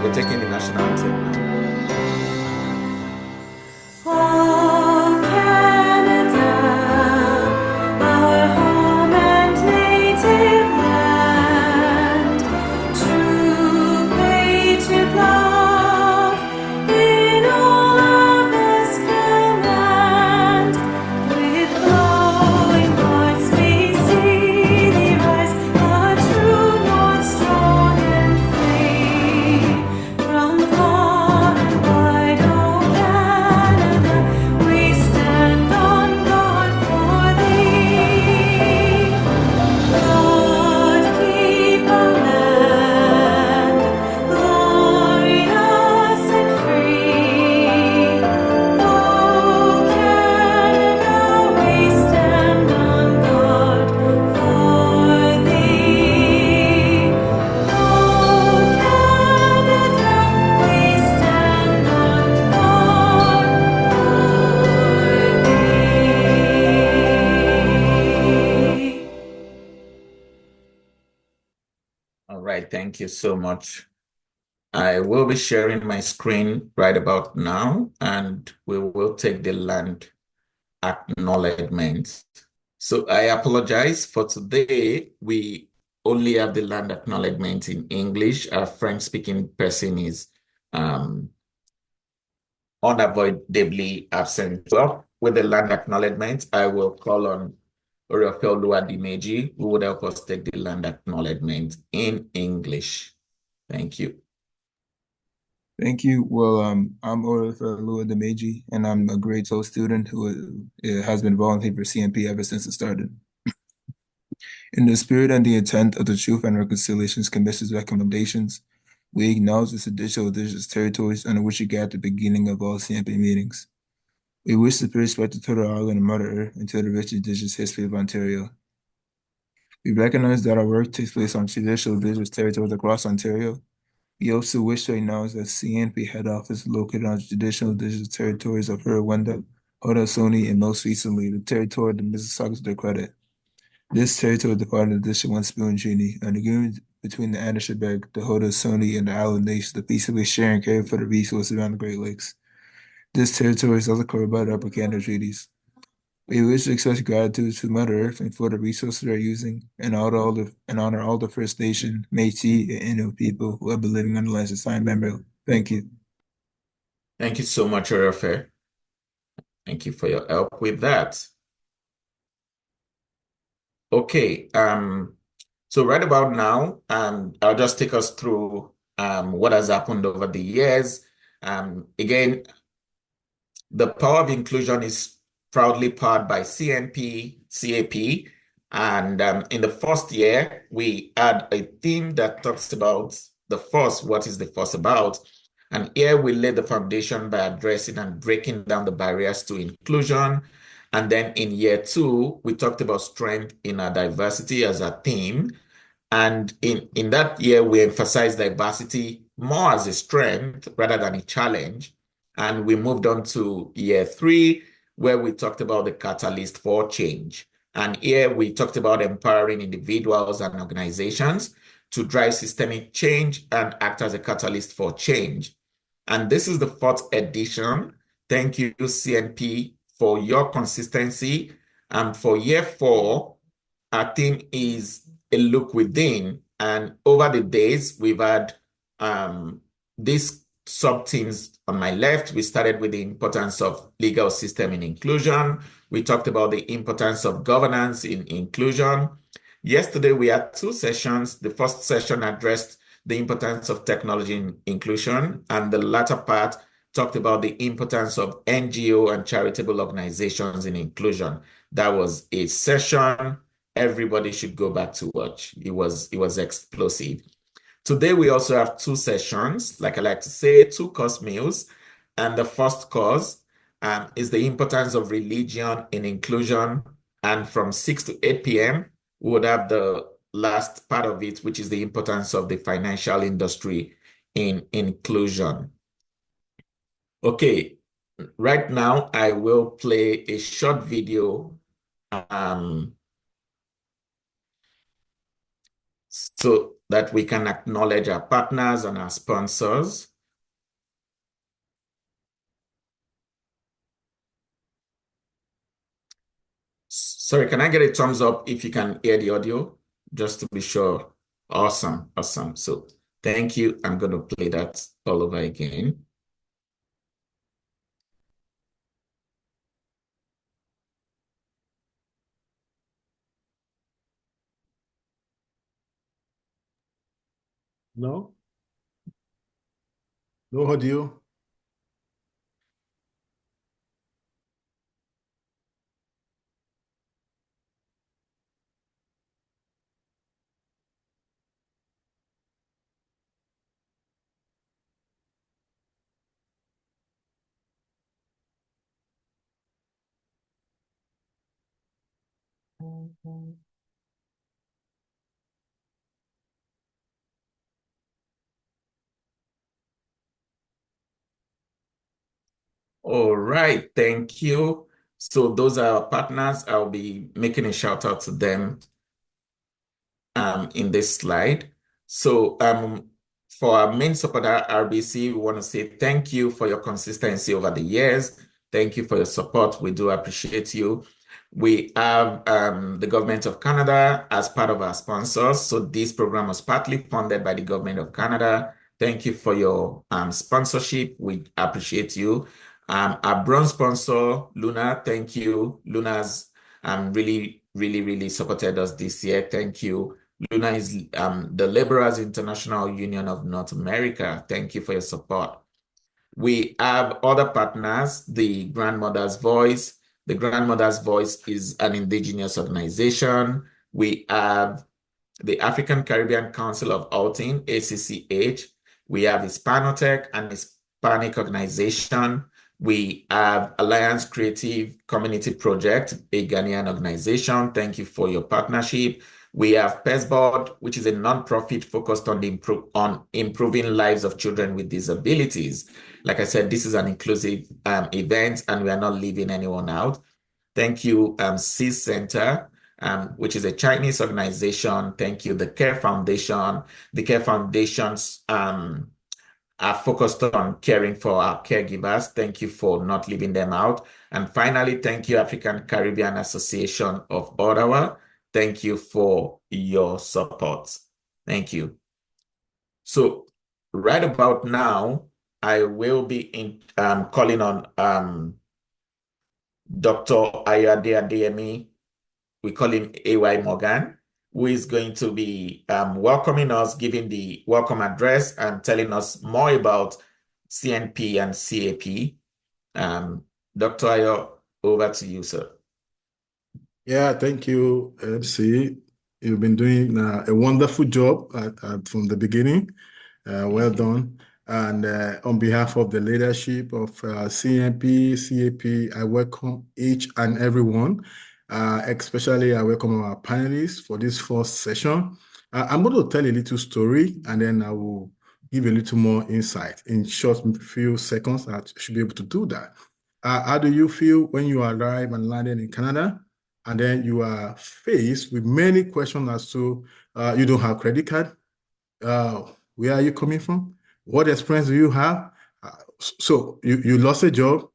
We're taking the national anthem now. Oh, Canada, our home and native land, true patriot love in all of us command. With glowing hearts we see thee rise, a true north, strong and free. From far and wide, O Canada, we stand on guard for thee. God keep our land glorious and free. O Canada, we stand on guard for thee. O Canada, we stand on guard for thee. All right, thank you so much. I will be sharing my screen right about now, and we will take the land acknowledgement. So I apologize for today. We only have the land acknowledgement in English. Our French-speaking person is unavoidably absent. Well, with the land acknowledgement, I will call on Oladimeji, who would help us take the land acknowledgement in English. Thank you. Thank you. Well, I'm Oladimeji, and I'm a grade 12 student who has been volunteering for CNP ever since it started. In the spirit and the intent of the Truth and Reconciliations Commission's recommendations, we acknowledge the traditional indigenous territories under which we gather at the beginning of all CNP meetings. We wish to pay respect to Turtle Island and Mother Earth and to the rich indigenous history of Ontario. We recognize that our work takes place on traditional indigenous territories across Ontario. We also wish to acknowledge that CNP head office is located on the traditional indigenous territories of Huron-Wendat, Haudenosaunee, and most recently, the territory of the Mississaugas of the Credit. This territory is part of the District 1 Spoon Treaty, an agreement between the Anishinaabe, the Haudenosaunee, and the Island Nations to peaceably share and care for the resources around the Great Lakes. This territory is also covered by the Upper Canada Treaties. We wish to express gratitude to Mother Earth and for the resources we are using, and honor all the First Nation, Métis, and Inuit people who have been living on the lands assigned member. Thank you. Thank you so much, Orafe. Thank you for your help with that. Okay, so right about now, I'll just take us through what has happened over the years. Again, the power of inclusion is proudly powered by CNP, CAP, and in the first year, we had a theme that talks about the force, what is the force about? And here we laid the foundation by addressing and breaking down the barriers to inclusion. And then in year 2, we talked about strength in our diversity as a theme. And in that year, we emphasized diversity more as a strength rather than a challenge. And we moved on to year 3, where we talked about the catalyst for change. And here we talked about empowering individuals and organizations to drive systemic change and act as a catalyst for change. And this is the 4th edition. Thank you, CNP, for your consistency. And for year 4, our theme is a look within. And over the days, we've had these sub-themes on my left. We started with the importance of legal system in inclusion. We talked about the importance of governance in inclusion. Yesterday, we had 2 sessions. The first session addressed the importance of technology in inclusion, and the latter part talked about the importance of NGO and charitable organizations in inclusion. That was a session everybody should go back to watch. It was explosive. Today, we also have 2 sessions, like I like to say, 2 course meals. And the first course is the importance of religion in inclusion. And from 6 to 8 p.m., we would have the last part of it, which is the importance of the financial industry in inclusion. Okay, right now I will play a short video. So that we can acknowledge our partners and our sponsors. Sorry, can I get a thumbs up if you can hear the audio? Just to be sure. Awesome, awesome. So thank you. I'm going to play that all over again. No? No audio? All right, thank you. So those are our partners. I'll be making a shout out to them in this slide. So for our main supporter, RBC, we want to say thank you for your consistency over the years. Thank you for your support. We do appreciate you. We have the Government of Canada as part of our sponsors. So this program was partly funded by the Government of Canada. Thank you for your sponsorship. We appreciate you. Our bronze sponsor, Luna, thank you. Luna's really supported us this year. Thank you. Luna is the Laborers International Union of North America. Thank you for your support. We have other partners, the Grandmother's Voice. The Grandmother's Voice is an indigenous organization. We have the African Caribbean Council of Outing, ACCH. We have Hispanotech, an Hispanic organization. We have Alliance Creative Community Project, a Ghanaian organization. Thank you for your partnership. We have PESBOard, which is a nonprofit focused on improving lives of children with disabilities. Like I said, this is an inclusive event, and we are not leaving anyone out. Thank you, CIS Center, which is a Chinese organization. Thank you, the Care Foundation. The Care Foundations are focused on caring for our caregivers. Thank you for not leaving them out. And finally, thank you, African Caribbean Association of Ottawa. Thank you for your support. Thank you. So right about now, I will be calling on Dr. Ayode Adeyemi. We call him AY Morgan, who is going to be welcoming us, giving the welcome address and telling us more about CNP and CAP. Dr. Ayo, over to you, sir. Yeah, thank you, MC. You've been doing a wonderful job from the beginning. Well done. And on behalf of the leadership of CNP, CAP, I welcome each and every one. Especially I welcome our panelists for this first session. I'm going to tell a little story, and then I will give a little more insight. In short few seconds, I should be able to do that. How do you feel when you arrive and landed in Canada, and then you are faced with many questions as to you don't have credit card? Where are you coming from? What experience do you have? So you lost a job.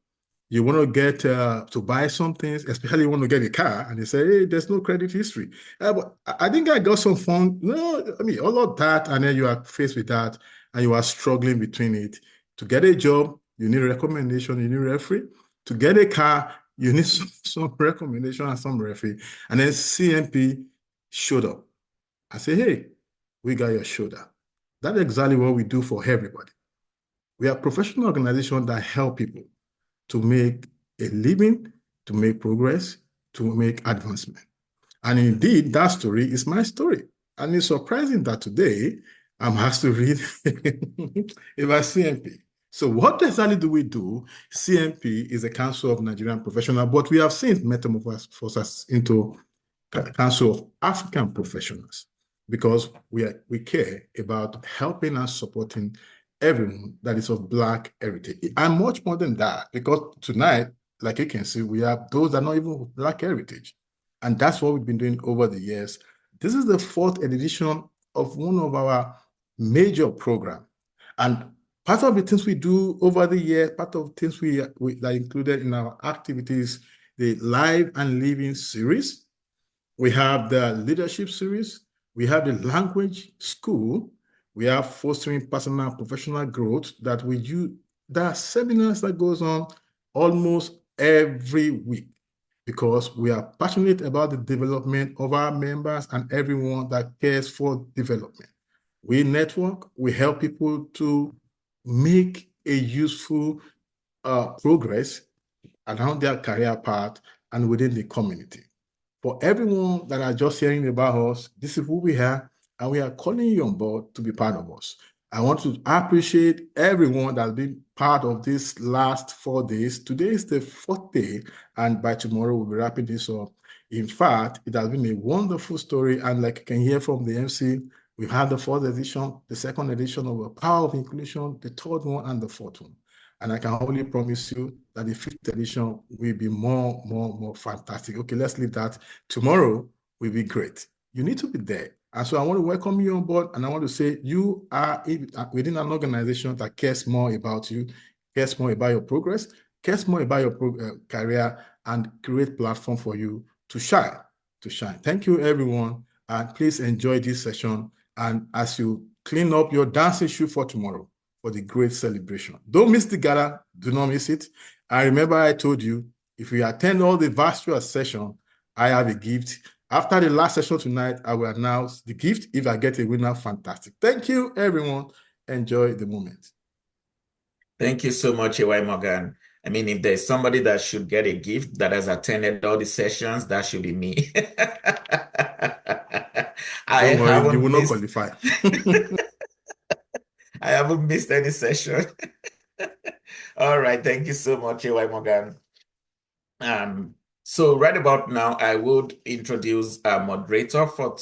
You want to get to buy something, especially you want to get a car, and they say, hey, there's no credit history. But I think I got some fun. No, I mean, all of that, and then you are faced with that, and you are struggling between it. To get a job, you need a recommendation, you need a referee. To get a car, you need some recommendation and some referee. And then CNP showed up. I say, hey, we got your shoulder. That's exactly what we do for everybody. We are a professional organization that help people to make a living, to make progress, to make advancement. And indeed, that story is my story. And it's surprising that today I'm asked to read about CNP. So what exactly do we do? CNP is a Council of Nigerian Professionals, but we have since metamorphosed into Council of African Professionals because we care about helping and supporting everyone that is of Black heritage. And much more than that, because tonight, like you can see, we have those that are not even of Black heritage. And that's what we've been doing over the years. This is the fourth edition of one of our major programs. And part of the things we do over the year, part of things we that included in our activities, the live and living series. We have the leadership series. We have the language school. We have fostering personal and professional growth that we do. There are seminars that goes on almost every week because we are passionate about the development of our members and everyone that cares for development. We network, we help people to make a useful progress around their career path and within the community. For everyone that are just hearing about us, this is who we are, and we are calling you on board to be part of us. I want to appreciate everyone that's been part of this last 4 days. Today is the 4th day, and by tomorrow we'll be wrapping this up. In fact, it has been a wonderful story, and like you can hear from the MC, we've had the 4th edition, the 2nd edition of the Power of Inclusion, the 3rd one, and the 4th one. And I can only promise you that the 5th edition will be more fantastic. Okay, let's leave that. Tomorrow will be great. You need to be there. And so I want to welcome you on board, and I want to say you are within an organization that cares more about you, cares more about your progress, cares more about your career, and create platform for you to shine, Thank you, everyone, and please enjoy this session. And as you clean up your dancing shoe for tomorrow, for the great celebration. Don't miss the gala. Do not miss it. I remember I told you, if you attend all the virtual session, I have a gift. After the last session tonight, I will announce the gift. If I get a winner, fantastic. Thank you, everyone. Enjoy the moment. Thank you so much, A.Y. Morgan. I mean, if there's somebody that should get a gift that has attended all the sessions, that should be me. Don't worry, you will not qualify. I haven't missed any session. All right, thank you so much, A.Y. Morgan. So right about now, I would introduce a moderator for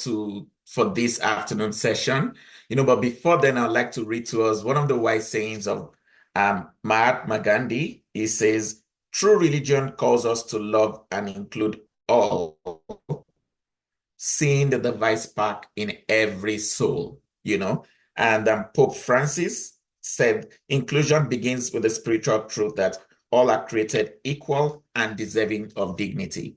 this afternoon session. But before then, I'd like to read to us one of the wise sayings of Mahatma Gandhi. He says, "True religion calls us to love and include all, seeing the divine spark in every soul." And Pope Francis said, "Inclusion begins with the spiritual truth that all are created equal and deserving of dignity."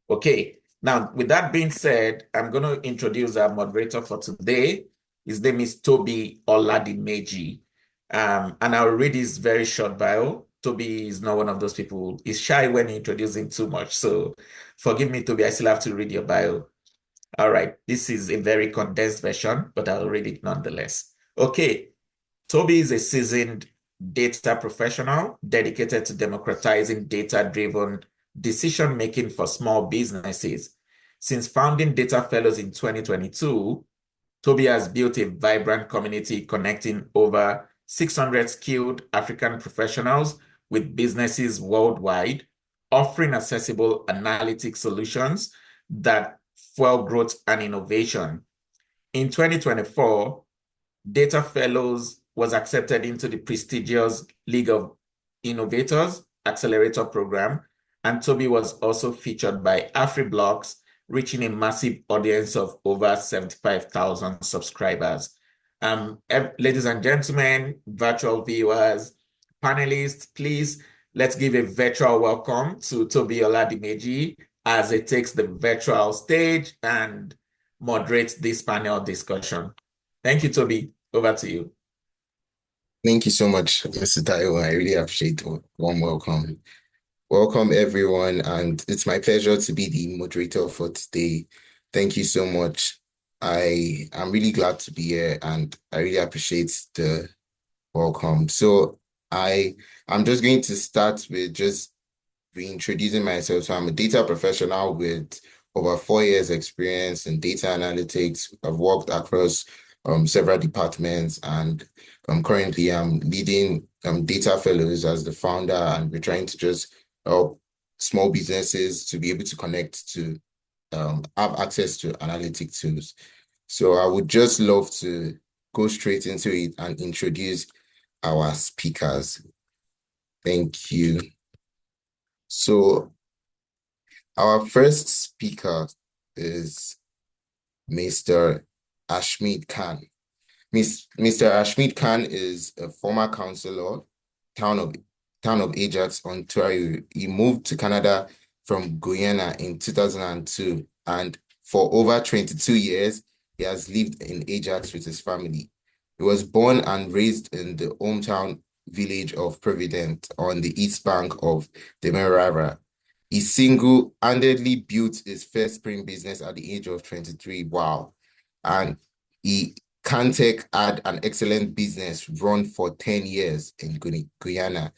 Okay, now with that being said, I'm going to introduce our moderator for today. His name is Tobi Oladimeji. And I'll read his very short bio. Tobi is not one of those people. He's shy when introducing too much. So forgive me, Tobi, I still have to read your bio. All right, this is a very condensed version, but I'll read it nonetheless. Okay, Tobi is a seasoned data professional dedicated to democratizing data-driven decision-making for small businesses. Since founding Data Fellows in 2022, Tobi has built a vibrant community connecting over 600 skilled African professionals with businesses worldwide, offering accessible analytic solutions that fuel growth and innovation. In 2024, Data Fellows was accepted into the prestigious League of Innovators Accelerator Program, and Tobi was also featured by AfriBlocks, reaching a massive audience of over 75,000 subscribers. Ladies and gentlemen, virtual viewers, panelists, please, let's give a virtual welcome to Tobi Oladimeji as he takes the virtual stage and moderates this panel discussion. Thank you, Tobi. Over to you. Thank you so much, Mr. Tayo. I really appreciate the warm welcome. Welcome, everyone, and it's my pleasure to be the moderator for today. Thank you so much. I am really glad to be here, and I really appreciate the welcome. So I'm just going to start with just reintroducing myself. So I'm a data professional with over 4 years experience in data analytics. I've worked across several departments, and currently I'm leading Data Fellows as the founder, and we're trying to just help small businesses to be able to connect to have access to analytic tools. So I would just love to go straight into it and introduce our speakers. Thank you. So our first speaker is Mr. Ashmeed Khan. Mr. Ashmeed Khan is a former councillor, town of Ajax, Ontario. He moved to Canada from Guyana in 2002, and for over 22 years, he has lived in Ajax with his family. He was born and raised in the hometown village of Provident on the east bank of the Merara. He single-handedly built his first spring business at the age of 23. Wow. And he Cantech had an excellent business run for 10 years in Guyana.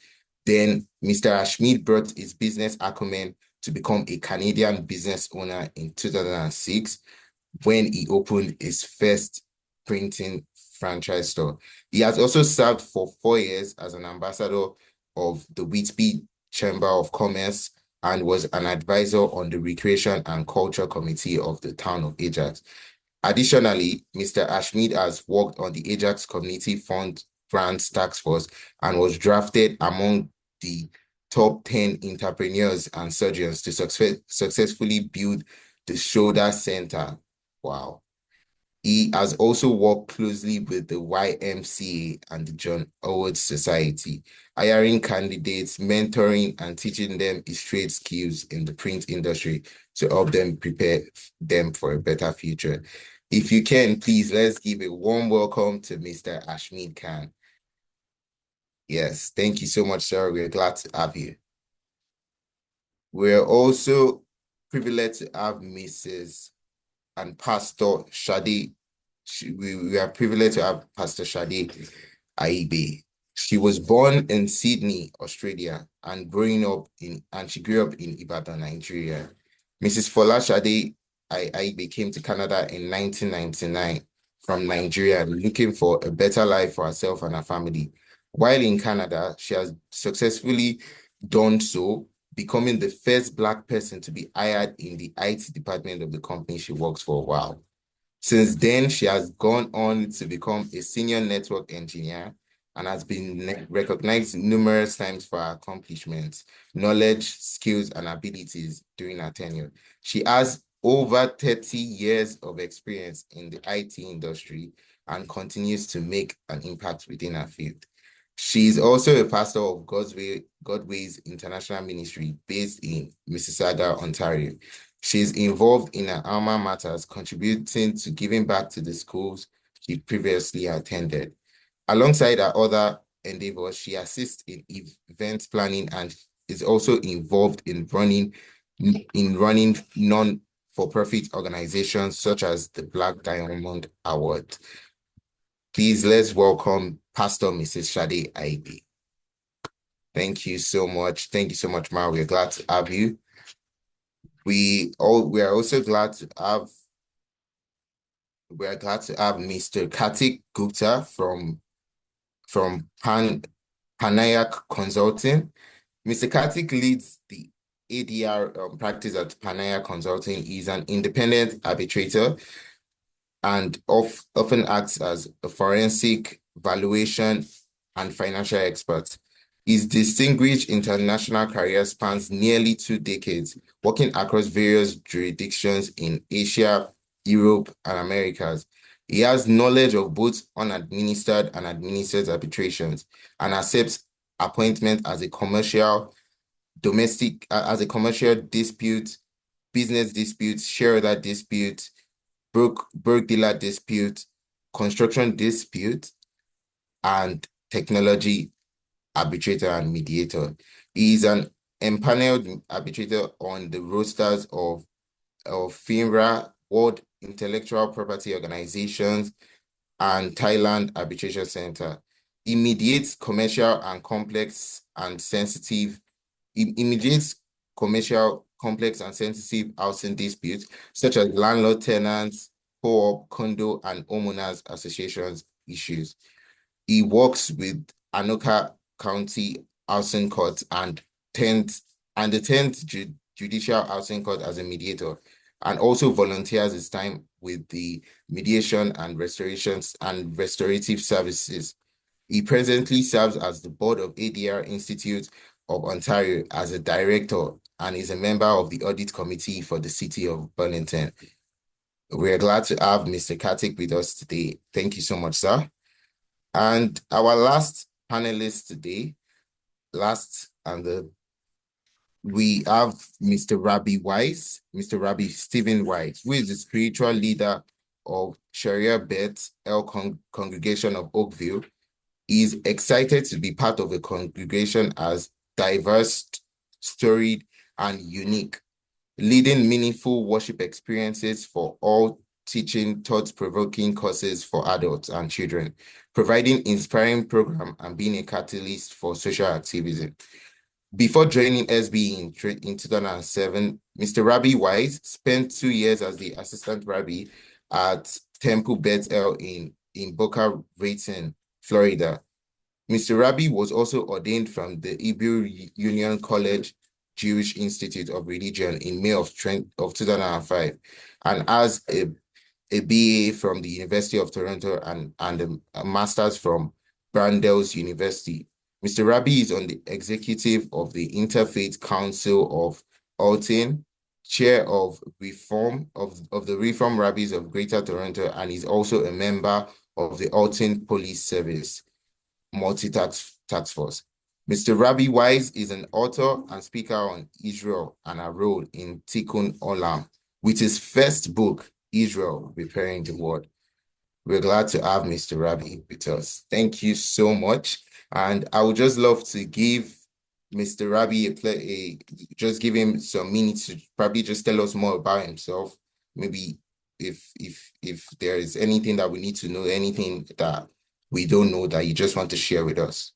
Then Mr. Ashmeed brought his business acumen to become a Canadian business owner in 2006 when he opened his first printing franchise store. He has also served for 4 years as an ambassador of the Whitby Chamber of Commerce and was an advisor on the Recreation and Culture Committee of the town of Ajax. Additionally, Mr. Ashmeed has worked on the Ajax Community Fund Grants Task Force and was drafted among the top 10 entrepreneurs and surgeons to successfully build the Shoulder Center. Wow. He has also worked closely with the YMCA and the John Howard Society, hiring candidates, mentoring, and teaching them his trade skills in the print industry to help them prepare them for a better future. If you can, please, let's give a warm welcome to Mr. Ashmeed Khan. Yes, thank you so much, sir. We're glad to have you. We're also privileged to have Mrs. and Pastor Sade. We are privileged to have Pastor Sade Akhigbe. She was born in Sydney, Australia, and she grew up in Ibadan, Nigeria. Mrs. Fola Sade Akhigbe came to Canada in 1999 from Nigeria, looking for a better life for herself and her family. While in Canada, she has successfully done so, becoming the first Black person to be hired in the IT department of the company she works for a while. Since then, she has gone on to become a senior network engineer and has been recognized numerous times for her accomplishments, knowledge, skills, and abilities during her tenure. She has over 30 years of experience in the IT industry and continues to make an impact within her field. She is also a pastor of Godways International Ministry based in Mississauga, Ontario. She is involved in her alma maters, contributing to giving back to the schools she previously attended. Alongside her other endeavors, she assists in event planning and is also involved in running non-for-profit organizations such as the Black Diamond Award. Please, let's welcome Pastor Mrs. Sade Akhigbe. Thank you so much. Thank you so much, Ma. We're glad to have you. We are also glad to have Mr. Kartik Gupta from Panayak Consulting. Mr. Kartik leads the ADR practice at Panayak Consulting. He's an independent arbitrator and often acts as a forensic valuation and financial expert. His distinguished international career spans nearly 2 decades, working across various jurisdictions in Asia, Europe, and Americas. He has knowledge of both unadministered and administered arbitrations and accepts appointment as a commercial dispute, business dispute, shareholder dispute, broker-dealer dispute, construction dispute, and technology arbitrator and mediator. He is an empaneled arbitrator on the rosters of FINRA, World Intellectual Property Organizations, and Thailand Arbitration Center. He mediates commercial, complex, and sensitive housing disputes, such as landlord tenants, co-op, condo, and homeowners associations issues. He works with Anoka County Housing Court and the 10th Judicial Housing Court as a mediator, and also volunteers his time with the mediation and restorative services. He presently serves as the board of ADR Institute of Ontario as a director and is a member of the audit committee for the city of Burlington. We're glad to have Mr. Kartik with us today. Thank you so much, sir. And our last panelist today, we have Mr. Rabbi Wise, Mr. Rabbi Stephen Wise, who is the spiritual leader of Sharia Bet El Congregation of Oakville. He is excited to be part of a congregation as diverse, storied, and unique, leading meaningful worship experiences for all, teaching thought-provoking courses for adults and children, providing inspiring program, and being a catalyst for social activism. Before joining SB in 2007, Mr. Rabbi Wise spent 2 years as the assistant rabbi at Temple Beth El in Boca Raton, Florida. Mr. Rabbi was also ordained from the Hebrew Union College Jewish Institute of Religion in May of 2005, and as a BA from the University of Toronto and a master's from Brandeis University. Mr. Rabbi is on the executive of the Interfaith Council of Alton, chair of the Reform Rabbis of Greater Toronto, and is also a member of the Alton Police Service multi-task force. Mr. Rabbi Wise is an author and speaker on Israel and our role in Tikkun Olam, with his first book, Israel, Repairing the World. We're glad to have Mr. Rabbi with us. Thank you so much. And I would just love to give Mr. Rabbi just give him some minutes to probably just tell us more about himself. Maybe if there is anything that we need to know, anything that we don't know that you just want to share with us.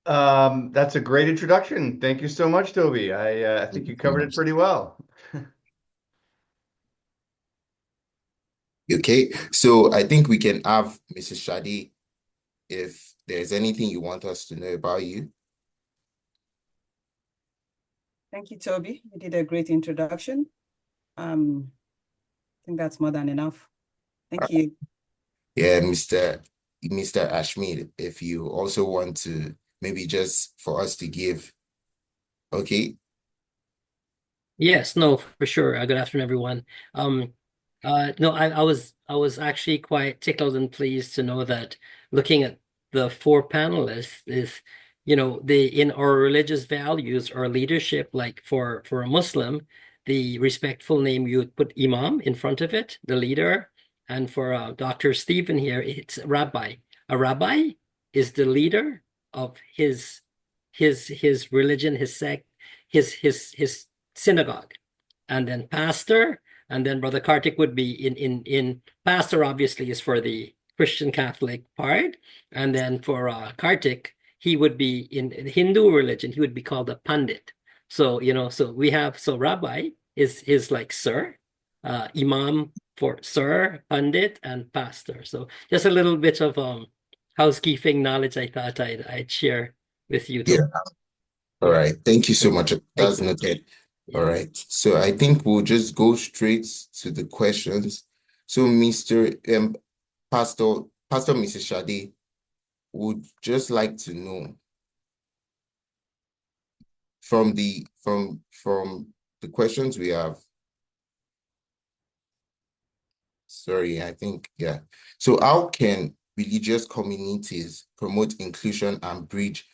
That's a great introduction. Thank you so much, Toby. I think you covered it pretty well. Okay, so I think we can have Mrs. Sade, if there's anything you want us to know about you. Thank you, Toby. You did a great introduction. I think that's more than enough. Thank you. Yeah, Mr. Ashmeed, if you also want to maybe just for us to give. Okay. Yes, no, for sure. Good afternoon, everyone. No, I was actually quite tickled and pleased to know that looking at the 4 panelists is, in our religious values or leadership, like for a Muslim, the respectful name, you would put Imam in front of it, the leader. And for Dr. Stephen here, it's Rabbi. A rabbi is the leader of his religion, his sect, his synagogue. And then pastor, and then Brother Kartik would be in pastor, obviously, is for the Christian Catholic part. And then for Kartik, he would be in Hindu religion, he would be called a pandit. So, so rabbi is like sir, imam for sir, pandit, and pastor. So just a little bit of housekeeping knowledge I thought I'd share with you. Yeah. All right. Thank you so much. That's noted. Yeah. All right. So I think we'll just go straight to the questions. So Pastor Mrs. Sade would just like to know from the questions we have. Sorry, I think, yeah. So how can religious communities promote inclusion and bridge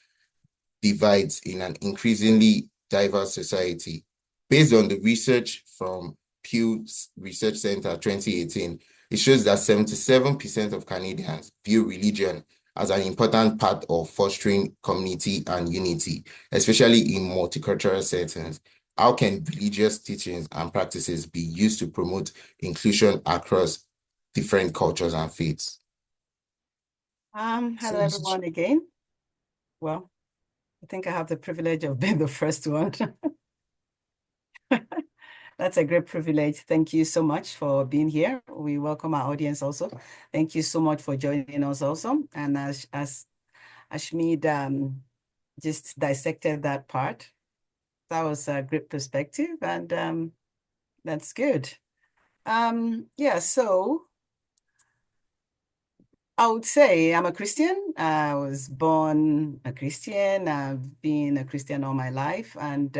divides in an increasingly diverse society? Based on the research from Pew Research Center 2018, it shows that 77% of Canadians view religion as an important part of fostering community and unity, especially in multicultural settings. How can religious teachings and practices be used to promote inclusion across different cultures and faiths? Hello, everyone again. Well, I think I have the privilege of being the first one. That's a great privilege. Thank you so much for being here. We welcome our audience also. Thank you so much for joining us also. And as Ashmeed just dissected that part, that was a great perspective, and that's good. Yeah, so I would say I'm a Christian. I was born a Christian. I've been a Christian all my life, and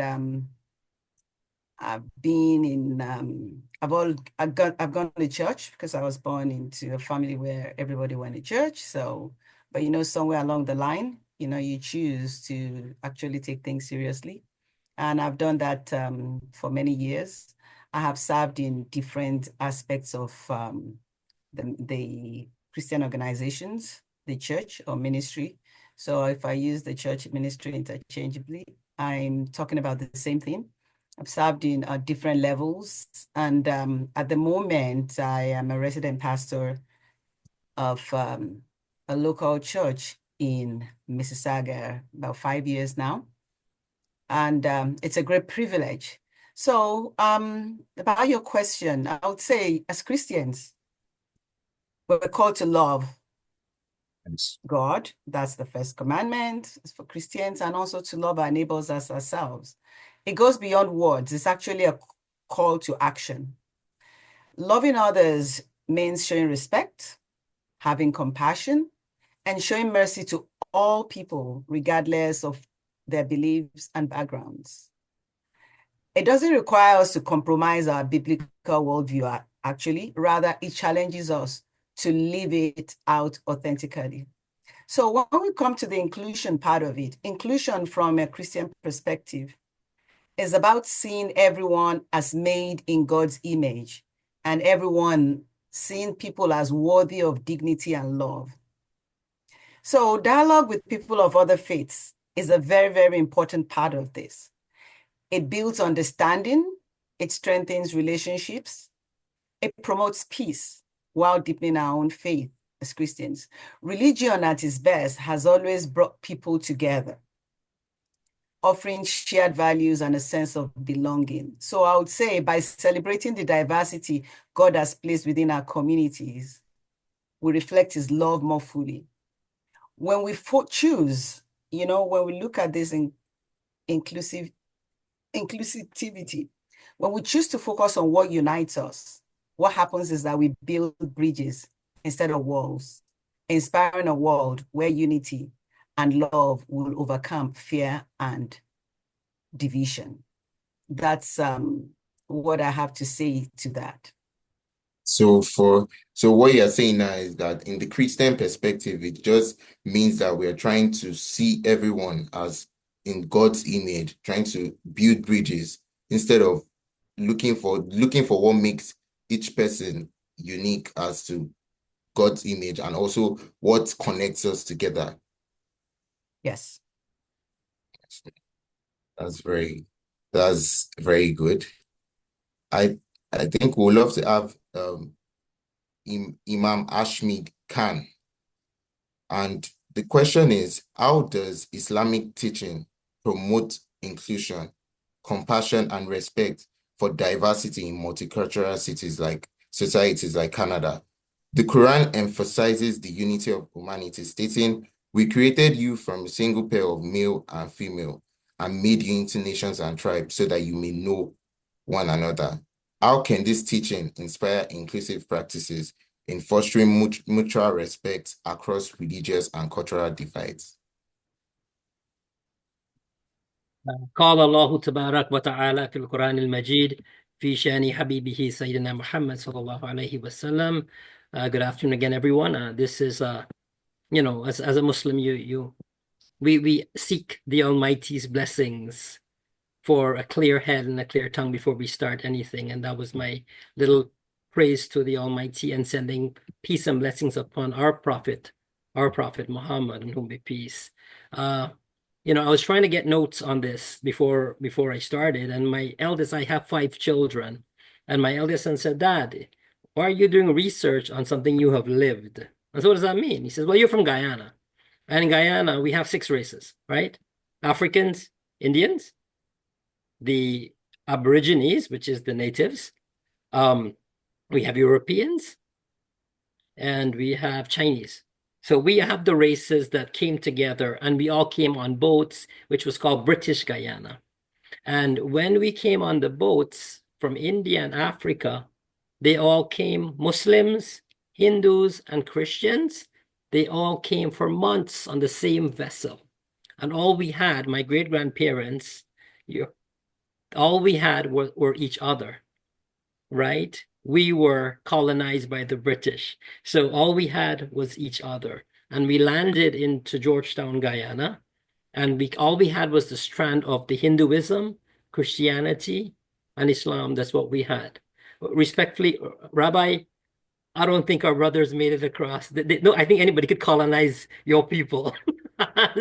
I've been in I've gone to church because I was born into a family where everybody went to church. So, but somewhere along the line, you choose to actually take things seriously. And I've done that for many years. I have served in different aspects of the Christian organizations, the church or ministry. So if I use the church ministry interchangeably, I'm talking about the same thing. I've served in different levels. And at the moment, I am a resident pastor of a local church in Mississauga, about 5 years now. And it's a great privilege. So about your question, I would say as Christians, we're called to love God. That's the first commandment for Christians, and also to love our neighbors as ourselves. It goes beyond words. It's actually a call to action. Loving others means showing respect, having compassion, and showing mercy to all people, regardless of their beliefs and backgrounds. It doesn't require us to compromise our biblical worldview, actually. Rather, it challenges us to live it out authentically. So when we come to the inclusion part of it, inclusion from a Christian perspective is about seeing everyone as made in God's image and everyone seeing people as worthy of dignity and love. So dialogue with people of other faiths is a very, very important part of this. It builds understanding, it strengthens relationships, it promotes peace while deepening our own faith as Christians. Religion at its best has always brought people together, offering shared values and a sense of belonging. So I would say by celebrating the diversity God has placed within our communities, we reflect his love more fully. When we choose, when we look at this inclusivity, when we choose to focus on what unites us, what happens is that we build bridges instead of walls, inspiring a world where unity and love will overcome fear and division. That's what I have to say to that. So what you're saying now is that in the Christian perspective, it just means that we're trying to see everyone as in God's image, trying to build bridges instead of looking for what makes each person unique as to God's image and also what connects us together. Yes. That's very good. I think we'd love to have Imam Ashmeed Khan. And the question is, how does Islamic teaching promote inclusion, compassion, and respect for diversity in multicultural societies like Canada? The Quran emphasizes the unity of humanity, stating, "We created you from a single pair of male and female and made you into nations and tribes so that you may know one another." How can this teaching inspire inclusive practices in fostering mutual respect across religious and cultural divides? قال الله تبارك وتعالى في القرآن المجيد في شأن حبيبه سيدنا محمد صلى الله عليه وسلم. Good afternoon again, everyone. This is, as a Muslim, we seek the Almighty's blessings for a clear head and a clear tongue before we start anything. And that was my little praise to the Almighty and sending peace and blessings upon our Prophet Muhammad, in whom be peace. I was trying to get notes on this before I started, and my eldest, I have 5 children, and my eldest son said, "Dad, why are you doing research on something you have lived?" And so what does that mean? He says, "Well, you're from Guyana, and in Guyana, we have 6 races, right? Africans, Indians, the Aborigines, which is the natives, we have Europeans, and we have Chinese. So we have the races that came together, and we all came on boats, which was called British Guyana. And when we came on the boats from India and Africa, they all came, Muslims, Hindus, and Christians. They all came for months on the same vessel. And all we had, my great-grandparents, all we had were each other, right? We were colonized by the British. So all we had was each other. And we landed into Georgetown, Guyana. And all we had was the strand of the Hinduism, Christianity, and Islam. That's what we had. Respectfully, Rabbi, I don't think our brothers made it across. No, I think anybody could colonize your people.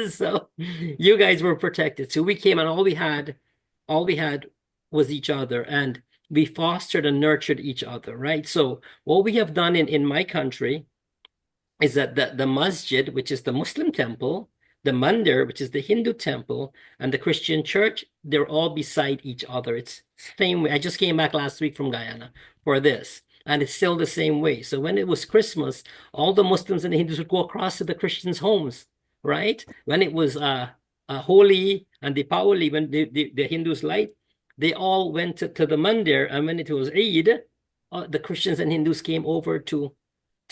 So you guys were protected. So we came and all we had was each other, and we fostered and nurtured each other, right? So what we have done in my country is that the masjid, which is the Muslim temple, the mandir, which is the Hindu temple, and the Christian church, they're all beside each other. It's same way. I just came back last week from Guyana for this, and it's still the same way. So when it was Christmas, all the Muslims and the Hindus would go across to the Christians' homes, right? When it was Holi and Deepawali, when the Hindus light, they all went to the mandir, and when it was Eid, the Christians and Hindus came over to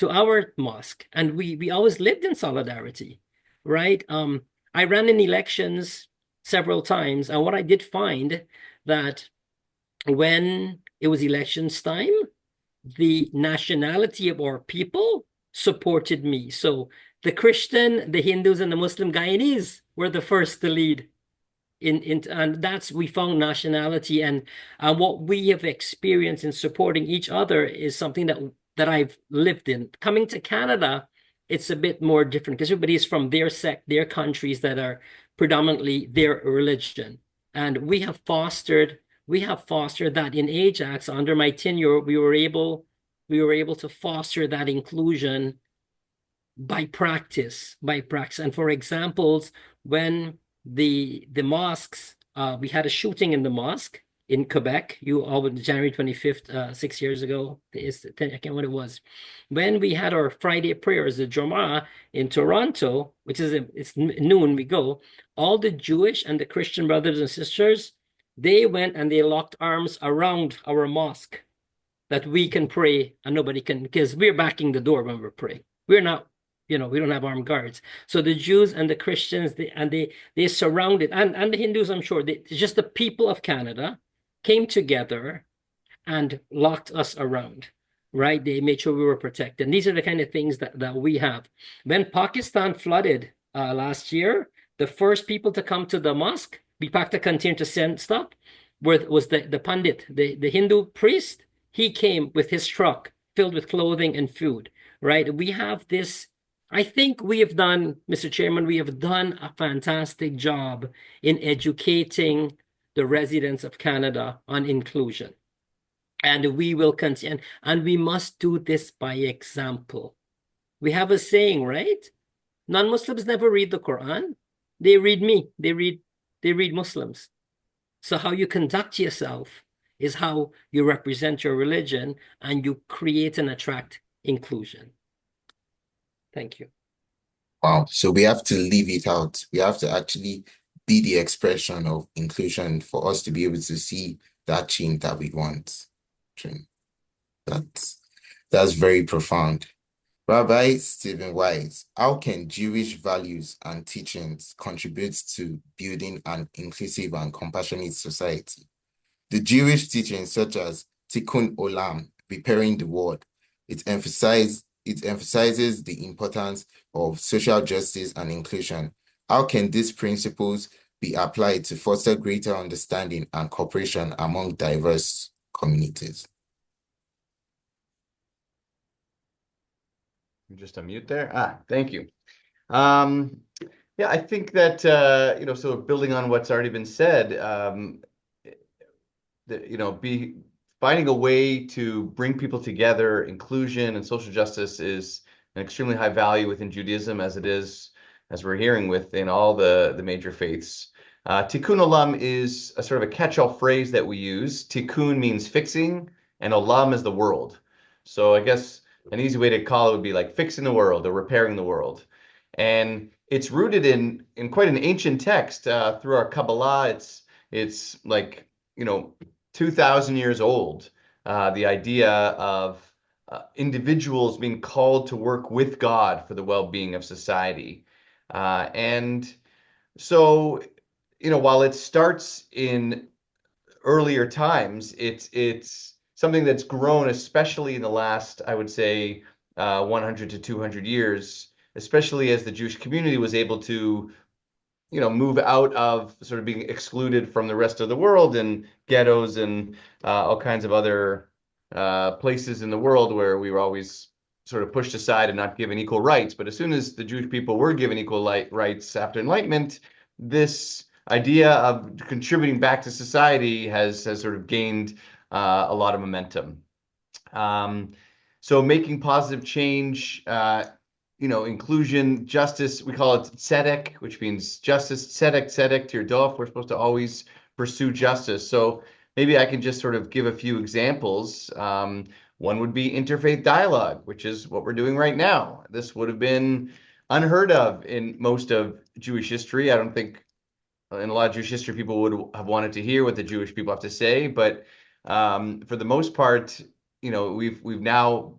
our mosque, and we always lived in solidarity, right? I ran in elections several times, and what I did find that when it was elections time, the nationality of our people supported me. So the Christian, the Hindus, and the Muslim Guyanese were the first to lead. And that's, we found nationality, and what we have experienced in supporting each other is something that I've lived in. Coming to Canada, it's a bit more different because everybody is from their sect, their countries that are predominantly their religion. And we have fostered that in Ajax. Under my tenure, we were able to foster that inclusion by practice. And for examples, when the mosques, we had a shooting in the mosque in Quebec, January 25th, 6 years ago, I can't remember what it was. When we had our Friday prayers, the Jumu'ah in Toronto, which is it's noon, we go, all the Jewish and the Christian brothers and sisters, they went and they locked arms around our mosque that we can pray and nobody can, because we're backing the door when we're praying. We're not, we don't have armed guards. So the Jews and the Christians, they surrounded, and the Hindus, I'm sure, just the people of Canada came together and locked us around, right? They made sure we were protected. And these are the kind of things that we have. When Pakistan flooded last year, the first people to come to the mosque, we packed a container to send stuff, was the Pandit, the Hindu priest. He came with his truck filled with clothing and food, right? We have this, I think we have done, Mr. Chairman, we have done a fantastic job in educating the residents of Canada on inclusion. And we will continue, and we must do this by example. We have a saying, right? Non-Muslims never read the Quran. They read me. They read Muslims. So how you conduct yourself is how you represent your religion, and you create and attract inclusion. Thank you. Wow. So we have to leave it out. We have to actually be the expression of inclusion for us to be able to see that change that we want. That's very profound. Rabbi Stephen Wise, how can Jewish values and teachings contribute to building an inclusive and compassionate society? The Jewish teachings such as Tikkun Olam, repairing the world, it emphasizes the importance of social justice and inclusion. How can these principles be applied to foster greater understanding and cooperation among diverse communities? Just unmute there. Thank you. Yeah, I think that, so building on what's already been said, finding a way to bring people together, inclusion and social justice is an extremely high value within Judaism, as it is, as we're hearing, within all the major faiths. Tikkun Olam is a sort of a catch-all phrase that we use. Tikkun means fixing, and Olam is the world. So I guess an easy way to call it would be like fixing the world or repairing the world. And it's rooted in quite an ancient text through our Kabbalah. It's like, 2,000 years old. The idea of individuals being called to work with God for the well-being of society. And so, while it starts earlier times. It's something that's grown, especially in the last, I would say, 100 to 200 years, especially as the Jewish community was able to, move out of sort of being excluded from the rest of the world and ghettos and all kinds of other places in the world where we were always sort of pushed aside and not given equal rights. But as soon as the Jewish people were given equal rights after Enlightenment, this idea of contributing back to society has sort of gained a lot of momentum. So making positive change, inclusion, justice, we call it tzedek, which means justice, tzedek tirdof. We're supposed to always pursue justice. So maybe I can just sort of give a few examples. One would be interfaith dialogue, which is what we're doing right now. This would have been unheard of in most of Jewish history. I don't think in a lot of Jewish history people would have wanted to hear what the Jewish people have to say, but for the most part, we've now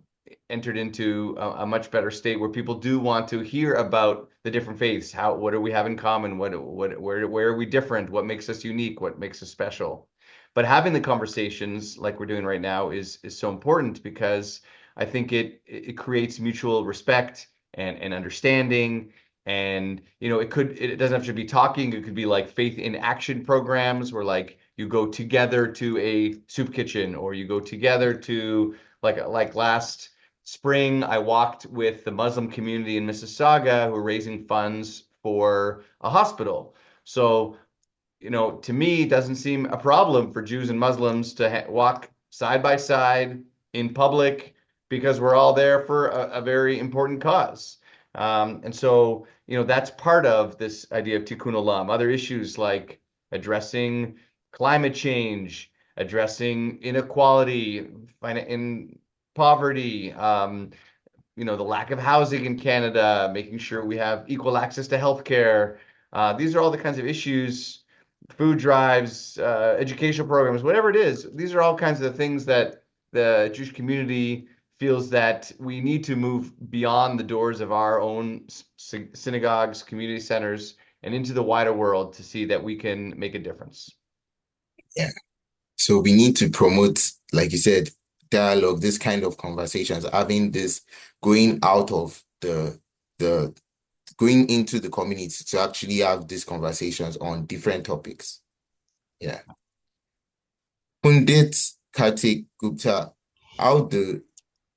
entered into a much better state where people do want to hear about the different faiths. What do we have in common? Where are we different? What makes us unique? What makes us special? But having the conversations like we're doing right now is so important, because I think it creates mutual respect and understanding. And it doesn't have to be talking. It could be like faith in action programs where like you go together to a soup kitchen, or you go together to like last spring, I walked with the Muslim community in Mississauga who are raising funds for a hospital. So, to me, it doesn't seem a problem for Jews and Muslims to walk side by side in public, because we're all there for a very important cause. And so, that's part of this idea of tikkun olam. Other issues like addressing climate change, addressing inequality, in poverty, the lack of housing in Canada, making sure we have equal access to healthcare. These are all the kinds of issues, food drives, educational programs, whatever it is. These are all kinds of the things that the Jewish community feels that we need to move beyond the doors of our own synagogues, community centers, and into the wider world to see that we can make a difference. Yeah. So we need to promote, like you said, dialogue, this kind of conversations, having this, going out of going into the community to actually have these conversations on different topics. Yeah. Pundit Kartik Gupta, how do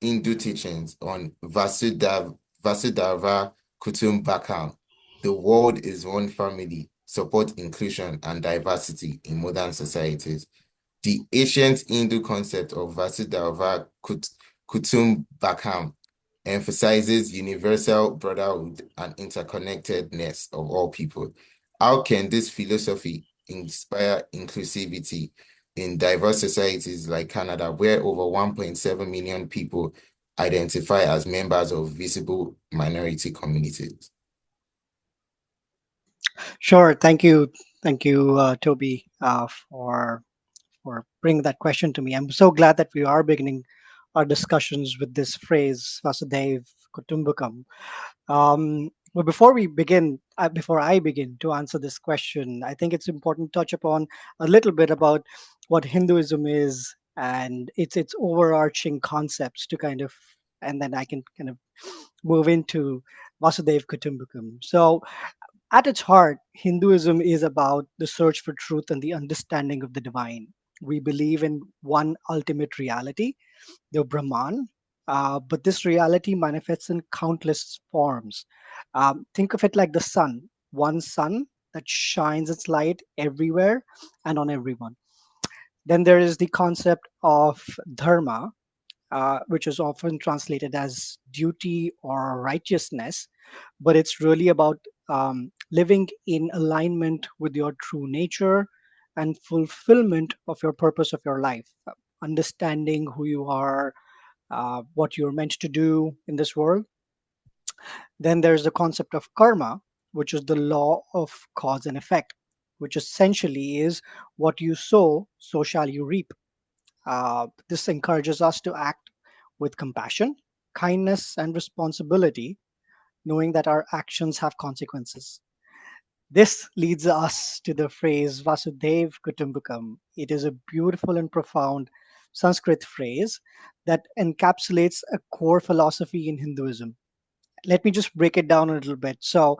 Hindu teachings on Vasudhaiva Kutumbakam, the world is one family, support inclusion and diversity in modern societies? The ancient Hindu concept of Vasudhaiva Kutumbakam emphasizes universal brotherhood and interconnectedness of all people. How can this philosophy inspire inclusivity in diverse societies like Canada, where over 1.7 million people identify as members of visible minority communities? Sure. Thank you, Toby, for bringing that question to me. I'm so glad that we are beginning our discussions with this phrase, Vasudev Kutumbakam. But before I begin to answer this question, I think it's important to touch upon a little bit about what Hinduism is and its overarching concepts and then I can kind of move into Vasudev Kutumbakam. So, at its heart, Hinduism is about the search for truth and the understanding of the divine. We believe in one ultimate reality, the Brahman, but this reality manifests in countless forms. Think of it like the sun, one sun that shines its light everywhere and on everyone. Then there is the concept of dharma, which is often translated as duty or righteousness, but it's really about living in alignment with your true nature and fulfillment of your purpose of your life, understanding who you are, what you're meant to do in this world. Then there's the concept of karma, which is the law of cause and effect, which essentially is what you sow, so shall you reap. This encourages us to act with compassion, kindness, and responsibility, knowing that our actions have consequences. This leads us to the phrase Vasudev Kutumbakam. It is a beautiful and profound Sanskrit phrase that encapsulates a core philosophy in Hinduism. Let me just break it down a little bit. So,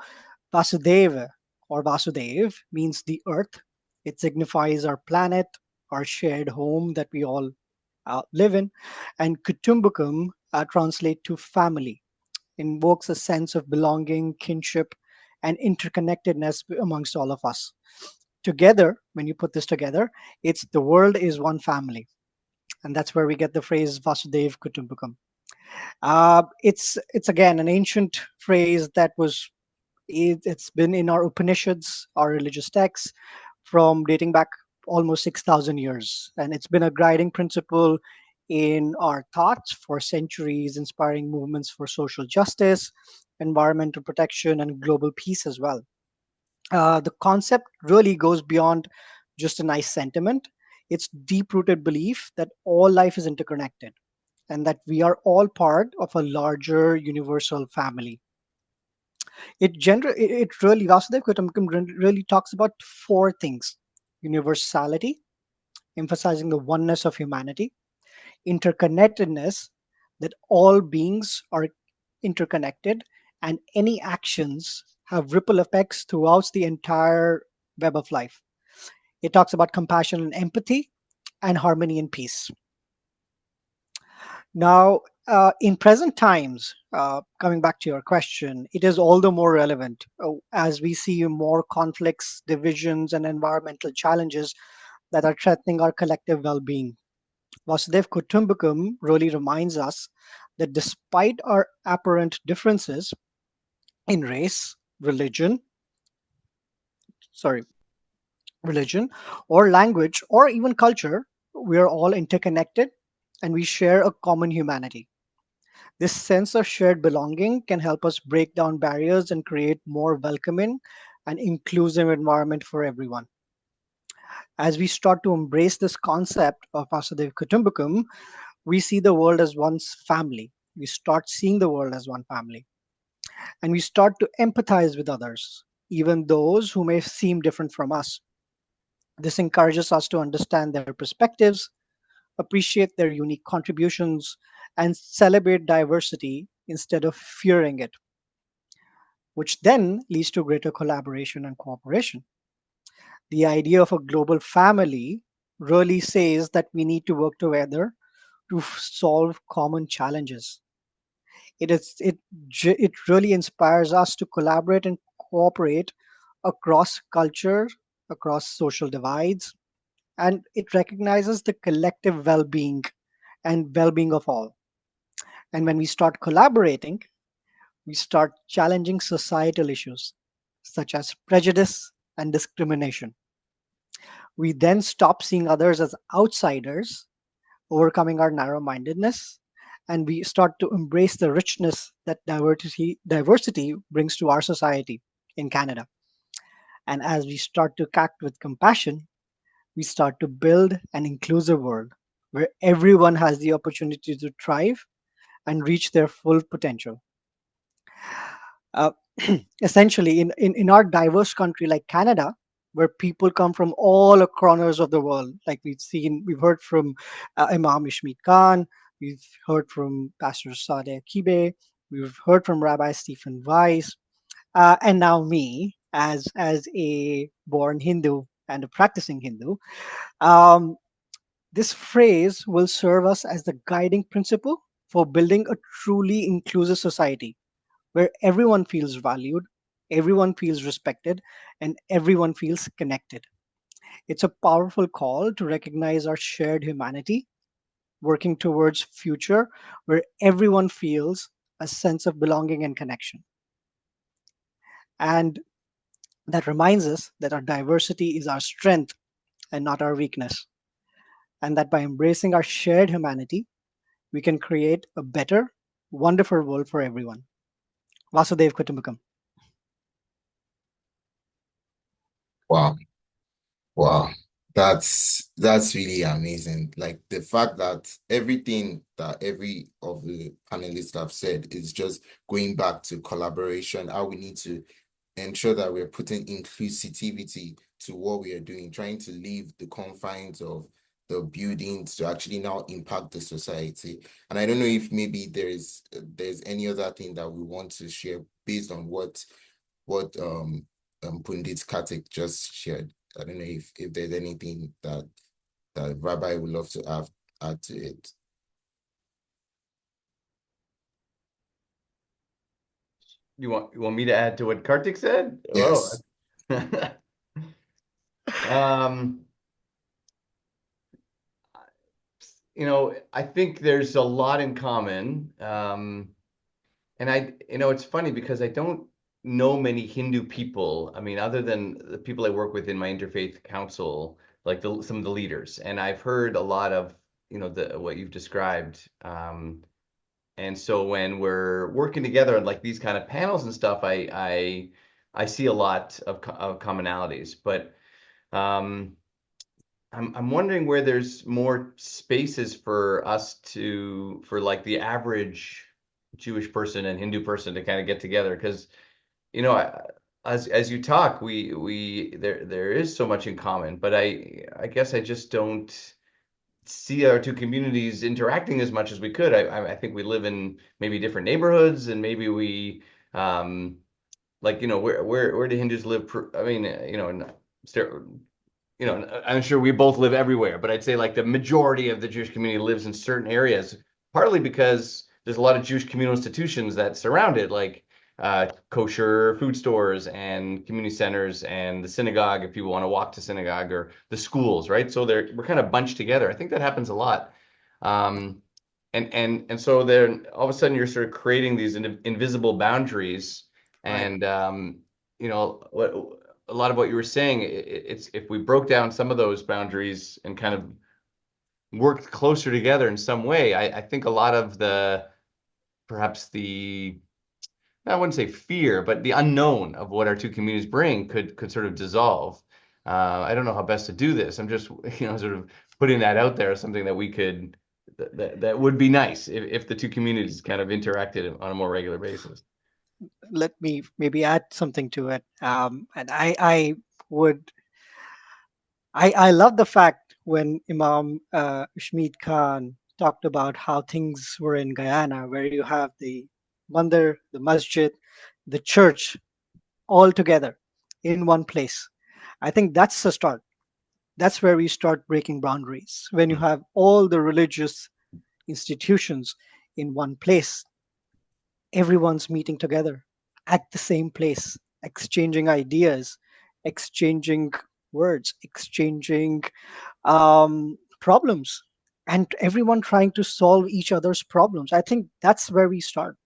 Vasudeva or Vasudev means the earth. It signifies our planet, our shared home that we all live in. And Kutumbakam translate to family, invokes a sense of belonging, kinship, and interconnectedness amongst all of us. Together, when you put this together, it's the world is one family. And that's where we get the phrase Vasudev Kutumbakam. It's again an ancient phrase that it's been in our Upanishads, our religious texts, from dating back almost 6,000 years. And it's been a guiding principle in our thoughts for centuries, inspiring movements for social justice, environmental protection, and global peace as well. The concept really goes beyond just a nice sentiment. It's deep rooted belief that all life is interconnected and that we are all part of a larger universal family. It really Vasudev Kutumbakam really talks about four things: universality, emphasizing the oneness of humanity; interconnectedness, that all beings are interconnected, and any actions have ripple effects throughout the entire web of life. It talks about compassion and empathy, and harmony and peace. Now, in present times, coming back to your question, it is all the more relevant as we see more conflicts, divisions, and environmental challenges that are threatening our collective well being. Vasudev Kutumbakam really reminds us that despite our apparent differences in race, sorry, religion, or language, or even culture, we are all interconnected and we share a common humanity. This sense of shared belonging can help us break down barriers and create more welcoming and inclusive environment for everyone. As we start to embrace this concept of Vasudev Kutumbakam, we see the world as one's family. We start seeing the world as one family, and we start to empathize with others, even those who may seem different from us. This encourages us to understand their perspectives, appreciate their unique contributions, and celebrate diversity instead of fearing it, which then leads to greater collaboration and cooperation. The idea of a global family really says that we need to work together to solve common challenges. It really inspires us to collaborate and cooperate across culture, across social divides, and it recognizes the collective well-being and well-being of all. And when we start collaborating, we start challenging societal issues such as prejudice and discrimination. We then stop seeing others as outsiders, overcoming our narrow mindedness, and we start to embrace the richness that diversity brings to our society in Canada. And as we start to act with compassion, we start to build an inclusive world where everyone has the opportunity to thrive and reach their full potential. Uh, Essentially, in our diverse country like Canada, where people come from all corners of the world, like we've heard from Imam Ashmeed Khan, we've heard from Pastor Sade Akhigbe, we've heard from Rabbi Stephen Weiss, and now me as a born Hindu and a practicing Hindu. Um, this phrase will serve us as the guiding principle for building a truly inclusive society where everyone feels valued, everyone feels respected, and everyone feels connected. It's a powerful call to recognize our shared humanity, working towards future where everyone feels a sense of belonging and connection. And that reminds us that our diversity is our strength and not our weakness. And that by embracing our shared humanity, we can create a better, wonderful world for everyone. Vasudev Kutumbakam. Wow. Wow. That's really amazing. Like the fact that everything that every of the panelists have said is just going back to collaboration, how we need to ensure that we're putting inclusivity to what we are doing, trying to leave the confines of the buildings to actually now impact the society. And I don't know if maybe there's any other thing that we want to share based on what Pundit Kartik just shared. I don't know if there's anything that Rabbi would love to add to it. You want me to add to what Kartik said? Yes. I think there's a lot in common. And it's funny because I don't know many Hindu people. I mean, other than the people I work with in my interfaith council, like some of the leaders, and I've heard a lot of, what you've described. And so when we're working together on like these kind of panels and stuff, I see a lot of commonalities, but I'm wondering where there's more spaces for us for like the average Jewish person and Hindu person to kind of get together, because as you talk, there is so much in common, but I guess I just don't see our two communities interacting as much as we could. I think we live in maybe different neighborhoods, and maybe we like where do Hindus live? I mean, I'm sure we both live everywhere, but I'd say like the majority of the Jewish community lives in certain areas, partly because there's a lot of Jewish communal institutions that surround it, like kosher food stores and community centers and the synagogue if people want to walk to synagogue, or the schools, right? So we're kind of bunched together. I think that happens a lot. And so then all of a sudden you're sort of creating these invisible boundaries. And a lot of what you were saying, it's if we broke down some of those boundaries and kind of worked closer together in some way, I think a lot of perhaps I wouldn't say fear, but the unknown of what our two communities bring could sort of dissolve. I don't know how best to do this. I'm just, sort of putting that out there as something that we could, that would be nice if the two communities kind of interacted on a more regular basis. Let me maybe add something to it. And I love the fact when Imam Ashmeed Khan talked about how things were in Guyana, where you have the mandir, the masjid, the church, all together in one place. I think that's the start. That's where we start breaking boundaries. When you have all the religious institutions in one place, everyone's meeting together at the same place, exchanging ideas, exchanging words, exchanging problems, and everyone trying to solve each other's problems. I think that's where we start.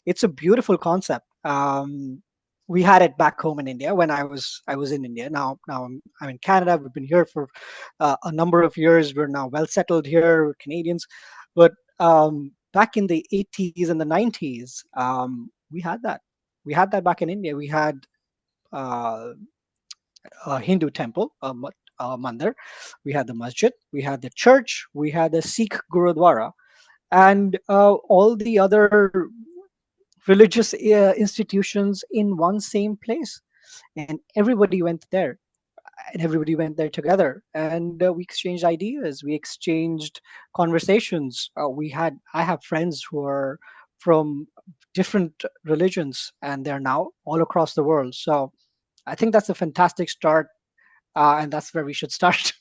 It's a beautiful concept. We had it back home in India when I was in India. Now I'm in Canada. We've been here for a number of years. We're now well settled here. We're Canadians, but back in the 80s and the 90s, we had that. We had that back in India. We had a Hindu temple, a mandir. We had the masjid. We had the church. We had the Sikh Gurudwara, and all the other religious institutions in one same place. And everybody went there. And everybody went there together, and we exchanged ideas. We exchanged conversations. I have friends who are from different religions, and they're now all across the world. So I think that's a fantastic start, and that's where we should start.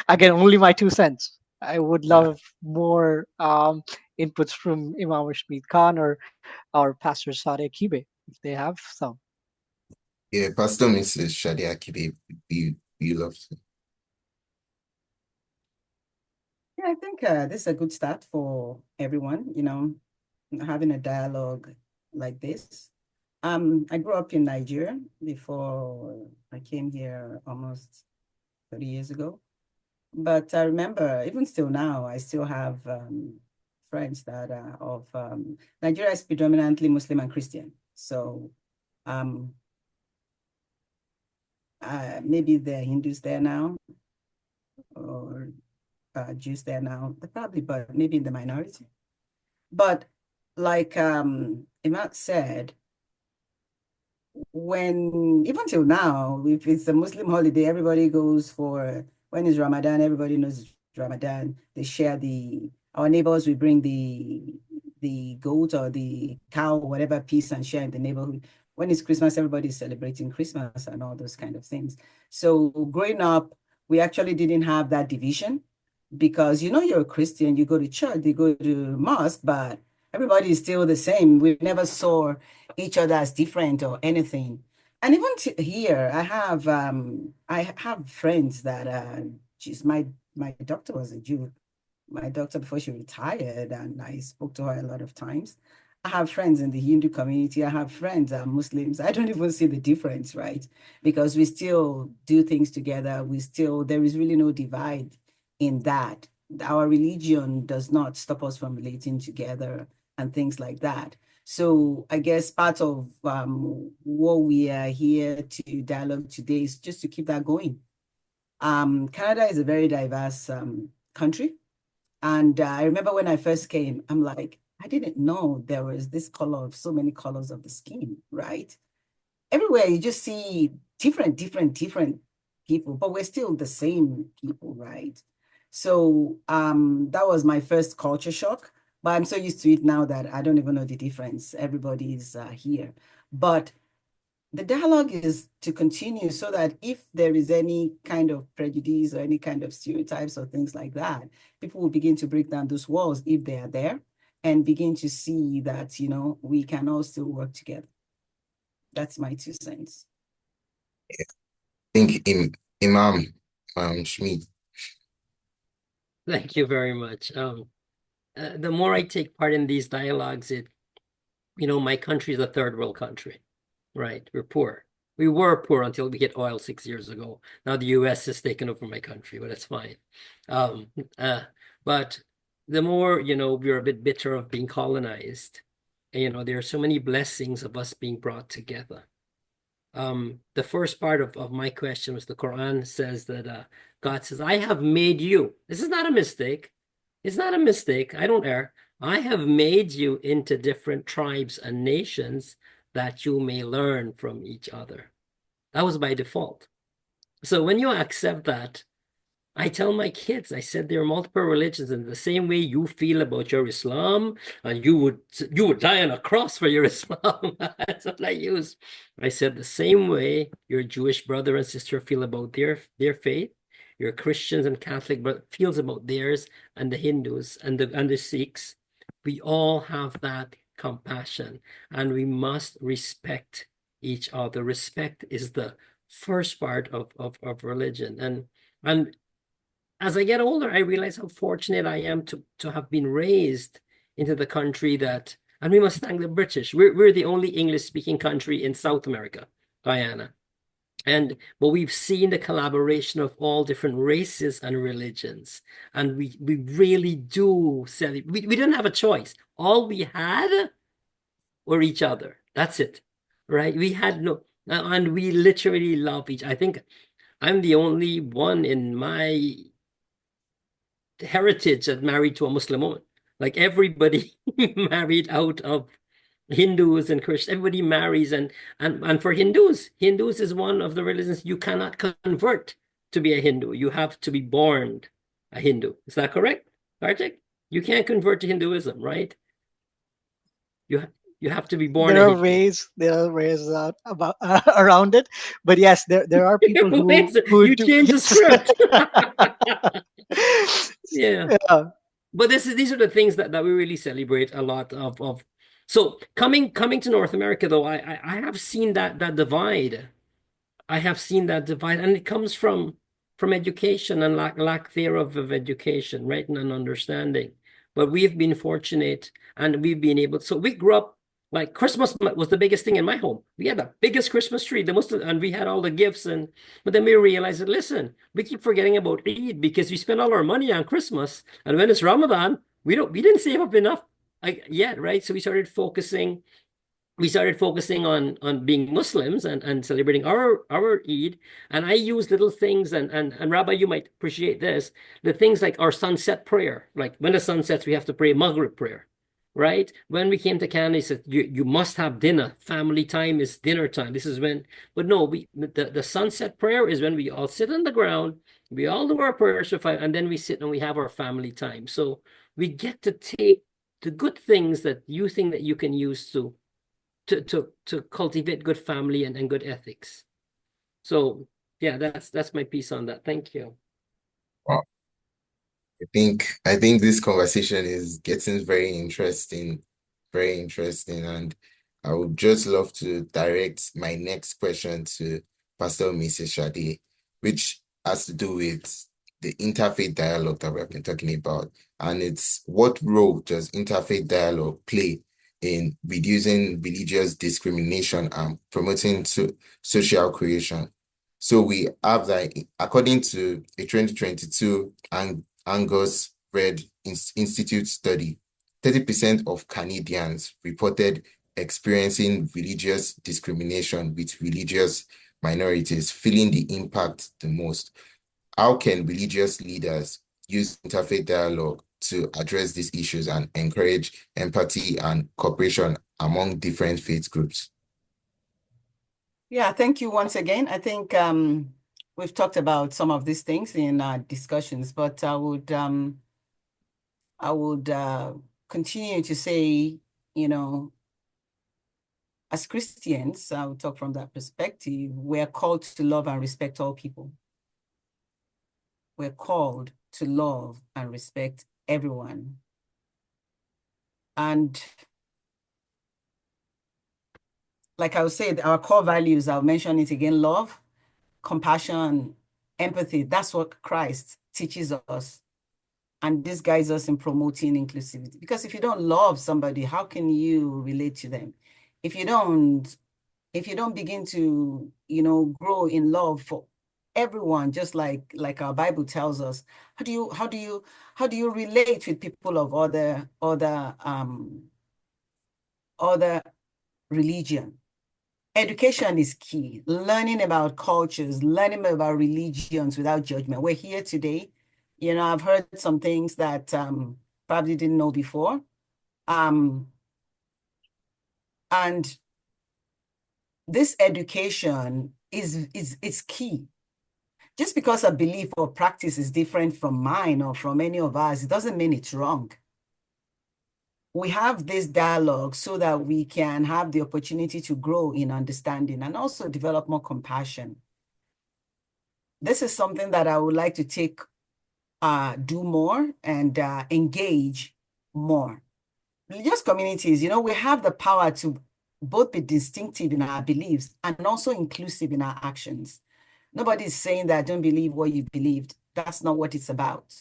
Again, only my 2 cents. I would love more inputs from Imam Ashmeed Khan or Pastor Sade Akhigbe if they have some. Yeah, Pastor Mrs. Sade Akhigbe, you love to. Yeah, I think this is a good start for everyone, having a dialogue like this. I grew up in Nigeria before I came here almost 30 years ago. But I remember, even still now, I still have friends that are of Nigeria is predominantly Muslim and Christian. So maybe there are Hindus there now, or Jews there now, probably, but maybe in the minority. But like Imad said, when, even till now, if it's a Muslim holiday, everybody goes for, when it's Ramadan, everybody knows it's Ramadan. They share our neighbors, we bring the goat or the cow, whatever piece, and share in the neighborhood. When it's Christmas, everybody's celebrating Christmas and all those kind of things. So growing up, we actually didn't have that division because, you're a Christian, you go to church, you go to mosque, but everybody is still the same. We never saw each other as different or anything. And even here, I have friends that she's my doctor was a Jew. My doctor before she retired, and I spoke to her a lot of times. I have friends in the Hindu community. I have friends that are Muslims. I don't even see the difference, right? Because we still do things together. There is really no divide in that. Our religion does not stop us from relating together and things like that. So I guess part of what we are here to dialogue today is just to keep that going. Canada is a very diverse country. And I remember when I first came, I'm like, I didn't know there was this color of so many colors of the skin, right? Everywhere you just see different people, but we're still the same people, right? So that was my first culture shock, but I'm so used to it now that I don't even know the difference. Everybody's here. But the dialogue is to continue so that if there is any kind of prejudice or any kind of stereotypes or things like that, people will begin to break down those walls if they are there and begin to see that, we can all still work together. That's my 2 cents. I think Imam Ashmeed. Thank you very much. The more I take part in these dialogues, my country is a third world country, right? We're poor. We were poor until we hit oil 6 years ago. Now the US has taken over my country, but it's fine. But the more, we're a bit bitter of being colonized. And, there are so many blessings of us being brought together. The first part of my question was the Quran says that God says, I have made you. This is not a mistake. It's not a mistake. I don't err. I have made you into different tribes and nations that you may learn from each other. That was by default. So when you accept that, I tell my kids, I said there are multiple religions, and the same way you feel about your Islam, and you would die on a cross for your Islam. That's what I use. I said the same way your Jewish brother and sister feel about their faith, your Christians and Catholic but feels about theirs, and the Hindus and the Sikhs. We all have that compassion, and we must respect each other. Respect is the first part of religion, and as I get older, I realize how fortunate I am to have been raised into the country that, and we must thank the British. We're the only English-speaking country in South America, Guyana. But we've seen the collaboration of all different races and religions. And we really do celebrate. We didn't have a choice. All we had were each other. That's it, right? We had no, and we literally love I think I'm the only one in my heritage that married to a Muslim woman. Like everybody married out of Hindus and Christians. Everybody marries, and for Hindus is one of the religions you cannot convert to be a Hindu. You have to be born a Hindu. Is that correct, Kartik? You can't convert to Hinduism, right? You have to be born. There are ways about around it, but yes, there are people who you do. change the script. Yeah. But these are the things that we really celebrate a lot of. So coming to North America, though, I have seen that divide. I have seen that divide, and it comes from education and lack thereof of education, right, and understanding. But we've been fortunate, and we've been able. So we grew up like Christmas was the biggest thing in my home. We had the biggest Christmas tree, and we had all the gifts, but then we realized that listen, we keep forgetting about Eid because we spend all our money on Christmas, and when it's Ramadan, we didn't save up enough yet, right? So we started focusing on being Muslims and celebrating our Eid. And I use little things, and Rabbi, you might appreciate this, the things like our sunset prayer. Like when the sun sets, we have to pray Maghrib prayer. right? When we came to Canada, he said, you must have dinner. Family time is dinner time. This is when, but no, the sunset prayer is when we all sit on the ground, we all do our prayers for 5, and then we sit and we have our family time. So we get to take the good things that you think that you can use to cultivate good family and good ethics. So yeah, that's my piece on that. Thank you. Wow. I think this conversation is getting very interesting, and I would just love to direct my next question to Pastor Mrs. Sade, which has to do with the interfaith dialogue that we have been talking about, and it's what role does interfaith dialogue play in reducing religious discrimination and promoting social cohesion. So we have that according to a 2022 Angus Reid Institute study, 30% of Canadians reported experiencing religious discrimination, with religious minorities feeling the impact the most. How can religious leaders use interfaith dialogue to address these issues and encourage empathy and cooperation among different faith groups? Yeah, thank you once again. I think we've talked about some of these things in our discussions, but I would continue to say, you know, as Christians, I would talk from that perspective, we're called to love and respect all people. We're called to love and respect everyone. And like I would say, our core values, I'll mention it again: love, compassion, empathy. That's what Christ teaches us. And this guides us in promoting inclusivity. Because if you don't love somebody, how can you relate to them? If you don't begin to, you know, grow in love for everyone, just like our Bible tells us, how do you relate with people of other religion? Education is key. Learning about cultures, learning about religions without judgment. We're here today. You know, I've heard some things that probably didn't know before. And this education is key. Just because a belief or practice is different from mine or from any of us, it doesn't mean it's wrong. We have this dialogue so that we can have the opportunity to grow in understanding and also develop more compassion. This is something that I would like to do more and engage more. Religious communities, you know, we have the power to both be distinctive in our beliefs and also inclusive in our actions. Nobody is saying that don't believe what you believed. That's not what it's about.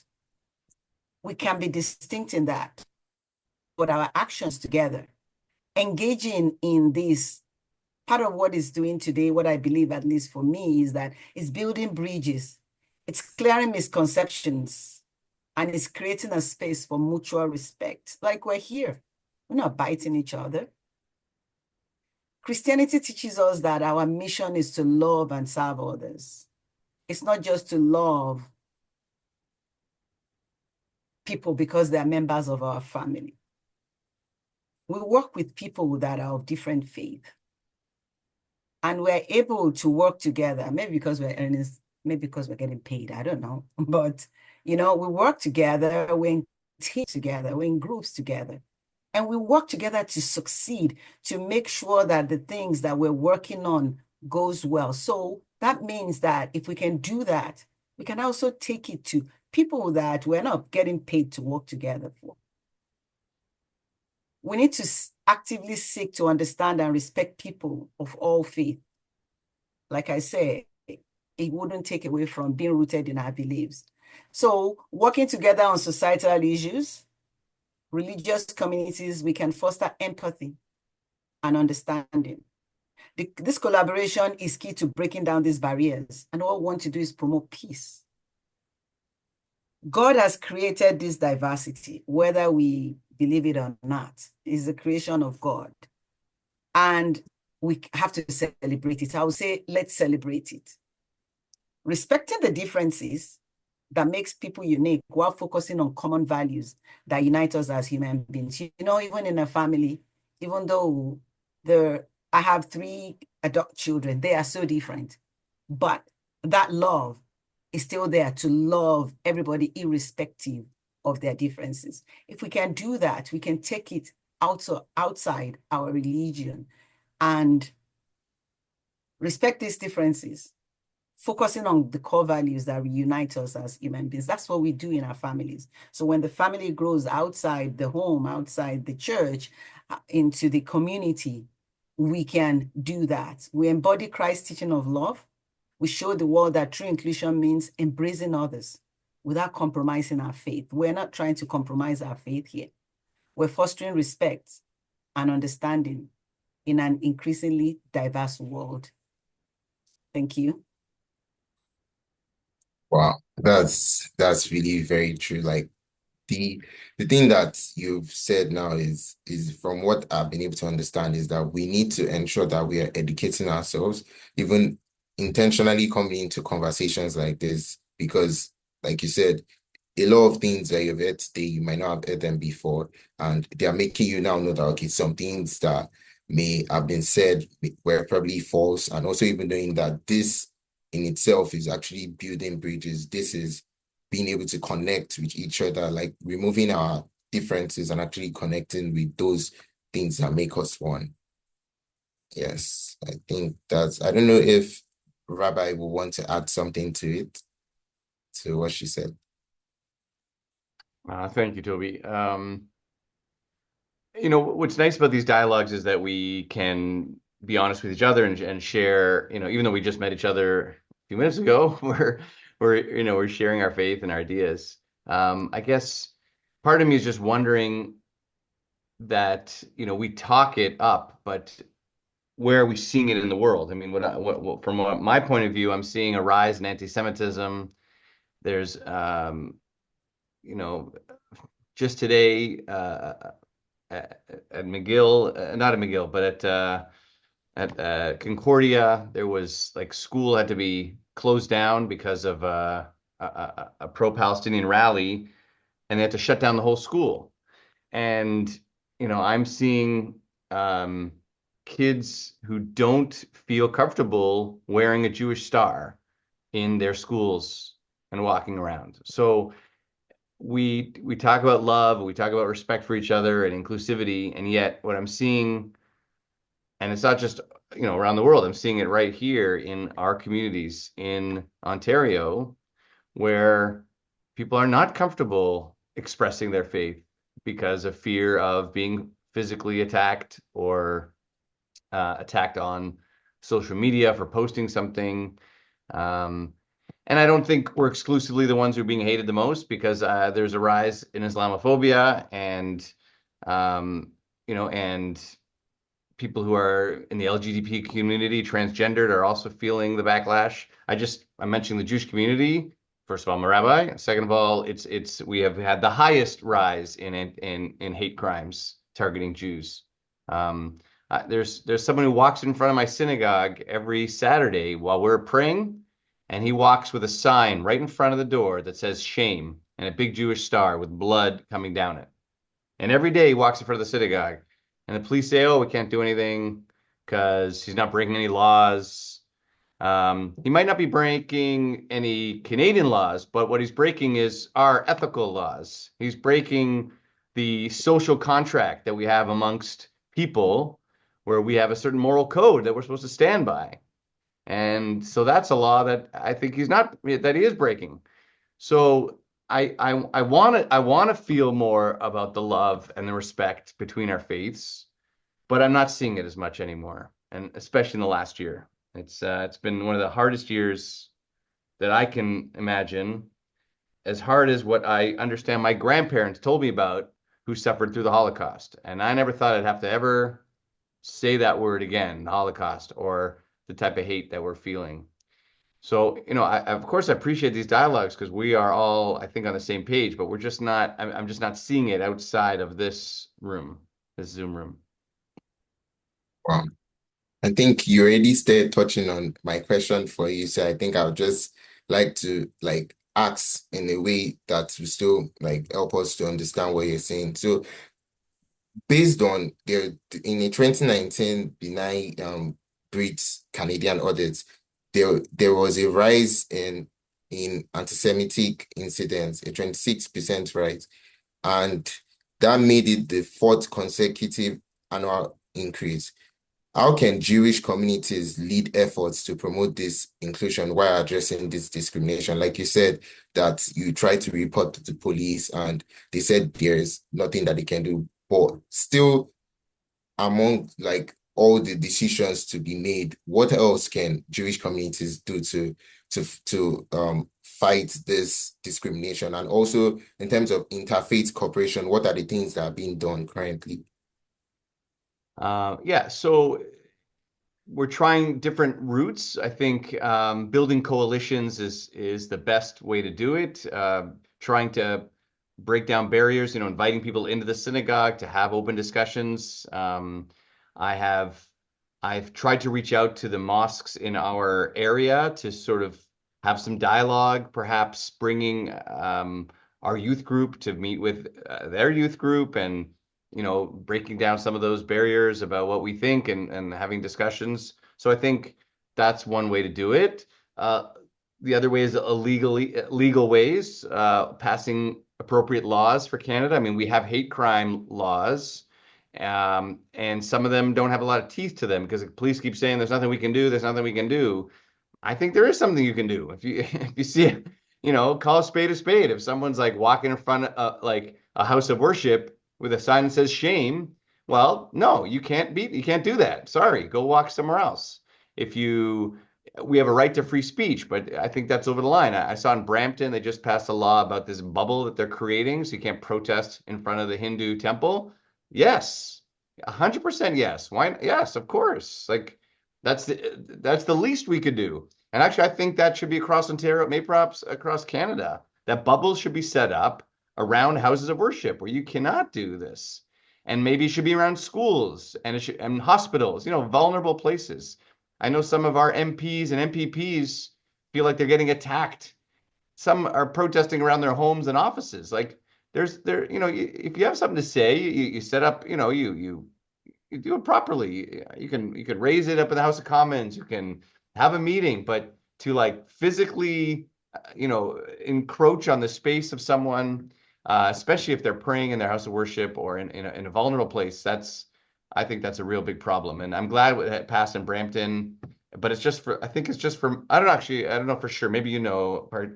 We can be distinct in that, but our actions together, engaging in this, part of what it's doing today, what I believe, at least for me, is that it's building bridges. It's clearing misconceptions, and it's creating a space for mutual respect. Like we're here, we're not biting each other. Christianity teaches us that our mission is to love and serve others. It's not just to love people because they're members of our family. We work with people that are of different faith. And we're able to work together, maybe because we're earnest, maybe because we're getting paid, I don't know. But, you know, we work together, we're in teams together, we're in groups together. And we work together to succeed, to make sure that the things that we're working on goes well. So that means that if we can do that, we can also take it to people that we're not getting paid to work together for. We need to actively seek to understand and respect people of all faith. Like I said, it wouldn't take away from being rooted in our beliefs. So working together on societal issues, religious communities, we can foster empathy and understanding. This collaboration is key to breaking down these barriers. And what we want to do is promote peace. God has created this diversity, whether we believe it or not. It's the creation of God. And we have to celebrate it. I would say, let's celebrate it. Respecting the differences, that makes people unique while focusing on common values that unite us as human beings. You know, even in a family, even though I have 3 adult children, they are so different, but that love is still there to love everybody irrespective of their differences. If we can do that, we can take it outside our religion and respect these differences, focusing on the core values that unite us as human beings. That's what we do in our families. So when the family grows outside the home, outside the church, into the community, we can do that. We embody Christ's teaching of love. We show the world that true inclusion means embracing others without compromising our faith. We're not trying to compromise our faith here. We're fostering respect and understanding in an increasingly diverse world. Thank you. Wow, that's really very true. Like the thing that you've said now is from what I've been able to understand is that we need to ensure that we are educating ourselves, even intentionally coming into conversations like this, because like you said, a lot of things that you've heard today, you might not have heard them before, and they are making you now know that, okay, some things that may have been said were probably false, and also even knowing that this in itself is actually building bridges. This is being able to connect with each other, like removing our differences and actually connecting with those things that make us one. Yes, I think I don't know if Rabbi will want to add something to it, to what she said. Thank you, Toby. You know, what's nice about these dialogues is that we can be honest with each other and share, you know, even though we just met each other a few minutes ago, we're sharing our faith and our ideas. I guess part of me is just wondering that, you know, we talk it up, but where are we seeing it in the world? I mean, from my point of view, I'm seeing a rise in anti-Semitism. There's, you know, just today at McGill, not at McGill, but at Concordia, there was like school had to be closed down because of a pro-Palestinian rally, and they had to shut down the whole school. And you know, I'm seeing kids who don't feel comfortable wearing a Jewish star in their schools and walking around. So we talk about love, we talk about respect for each other and inclusivity, and yet what I'm seeing, and it's not just, you know, around the world, I'm seeing it right here in our communities in Ontario, where people are not comfortable expressing their faith because of fear of being physically attacked or attacked on social media for posting something. And I don't think we're exclusively the ones who are being hated the most, because there's a rise in Islamophobia and, you know, and people who are in the LGBT community, transgendered, are also feeling the backlash. I'm mentioning the Jewish community. First of all, I'm a rabbi. Second of all, we have had the highest rise in hate crimes targeting Jews. There's someone who walks in front of my synagogue every Saturday while we're praying, and he walks with a sign right in front of the door that says shame and a big Jewish star with blood coming down it. And every day he walks in front of the synagogue, and the police say, oh, we can't do anything because he's not breaking any laws. He might not be breaking any Canadian laws, but what he's breaking is our ethical laws. He's breaking the social contract that we have amongst people, where we have a certain moral code that we're supposed to stand by. And so that's a law that I think he is breaking. So I want to feel more about the love and the respect between our faiths, but I'm not seeing it as much anymore, and especially in the last year. It's been one of the hardest years that I can imagine, as hard as what I understand my grandparents told me about, who suffered through the Holocaust. And I never thought I'd have to ever say that word again, the Holocaust, or the type of hate that we're feeling. So, you know, of course I appreciate these dialogues, because we are all, I think, on the same page, but I'm just not seeing it outside of this room, this Zoom room. Wow. I think you already started touching on my question for you. So I think I would just like to acts in a way that will still like help us to understand what you're saying. So based on their in a 2019 benign Brits Canadian audit, there was a rise in anti-Semitic incidents, a 26% rise, and that made it the fourth consecutive annual increase. How can Jewish communities lead efforts to promote this inclusion while addressing this discrimination? Like you said, that you try to report to the police and they said there's nothing that they can do, but still among like all the decisions to be made, what else can Jewish communities do to fight this discrimination? And also in terms of interfaith cooperation, what are the things that are being done currently? Yeah, so we're trying different routes. I think building coalitions is the best way to do it. Trying to break down barriers, inviting people into the synagogue to have open discussions. I've tried to reach out to the mosques in our area to sort of have some dialogue, perhaps bringing our youth group to meet with their youth group and breaking down some of those barriers about what we think and having discussions. So I think that's one way to do it. The other way is legal ways, passing appropriate laws for Canada. I mean, we have hate crime laws, and some of them don't have a lot of teeth to them because the police keep saying there's nothing we can do, there's nothing we can do. I think there is something you can do. If you see it, call a spade a spade. If someone's like walking in front of like a house of worship with a sign that says shame, well, no, you can't do that. Sorry, go walk somewhere else. We have a right to free speech, but I think that's over the line. I saw in Brampton, they just passed a law about this bubble that they're creating, so you can't protest in front of the Hindu temple. Yes, 100% yes. Why? Yes, of course. Like that's the least we could do. And actually, I think that should be across Ontario, maybe perhaps across Canada. That bubble should be set up around houses of worship where you cannot do this. And maybe it should be around schools and hospitals, vulnerable places. I know some of our MPs and MPPs feel like they're getting attacked. Some are protesting around their homes and offices. Like if you have something to say, you set up, you do it properly. You can raise it up in the House of Commons. You can have a meeting, but to like physically, encroach on the space of someone, especially if they're praying in their house of worship or in a vulnerable place, I think that's a real big problem. And I'm glad it passed in Brampton, but I think it's just for, I don't know for sure. Maybe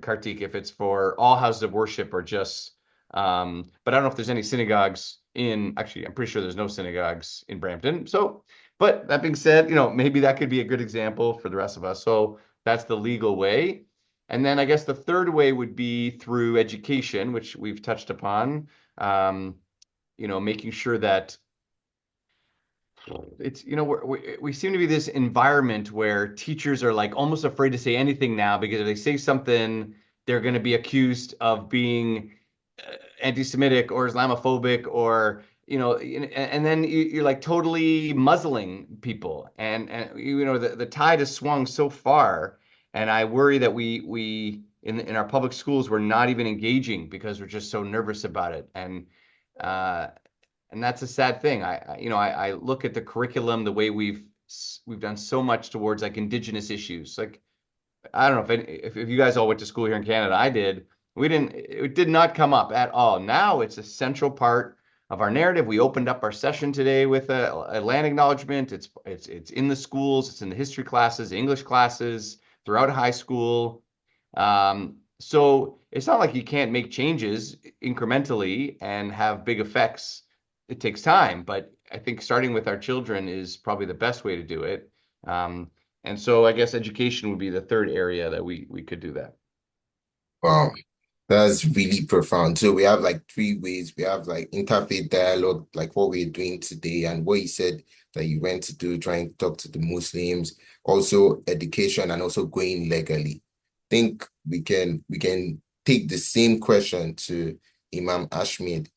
Kartik, if it's for all houses of worship or just, but I don't know if there's any synagogues actually, I'm pretty sure there's no synagogues in Brampton. So, but that being said, maybe that could be a good example for the rest of us. So that's the legal way. And then I guess the third way would be through education, which we've touched upon, making sure that it's, we seem to be this environment where teachers are like almost afraid to say anything now because if they say something, they're going to be accused of being anti-Semitic or Islamophobic or, and then you're like totally muzzling people. And the tide has swung so far. And I worry that we in our public schools, we're not even engaging because we're just so nervous about it. And that's a sad thing. I look at the curriculum, the way we've done so much towards like Indigenous issues. Like, I don't know if you guys all went to school here in Canada. I did. It did not come up at all. Now it's a central part of our narrative. We opened up our session today with a land acknowledgement. It's in the schools. It's in the history classes, English classes, throughout high school. So it's not like you can't make changes incrementally and have big effects. It takes time, but I think starting with our children is probably the best way to do it. And so I guess education would be the third area that we could do that. Wow, that's really profound. So we have like three ways. We have like interfaith dialogue, like what we're doing today, and what you said that you went to do, trying to talk to the Muslims, also education, and also going legally. I think we can take the same question to Imam Ashmeed.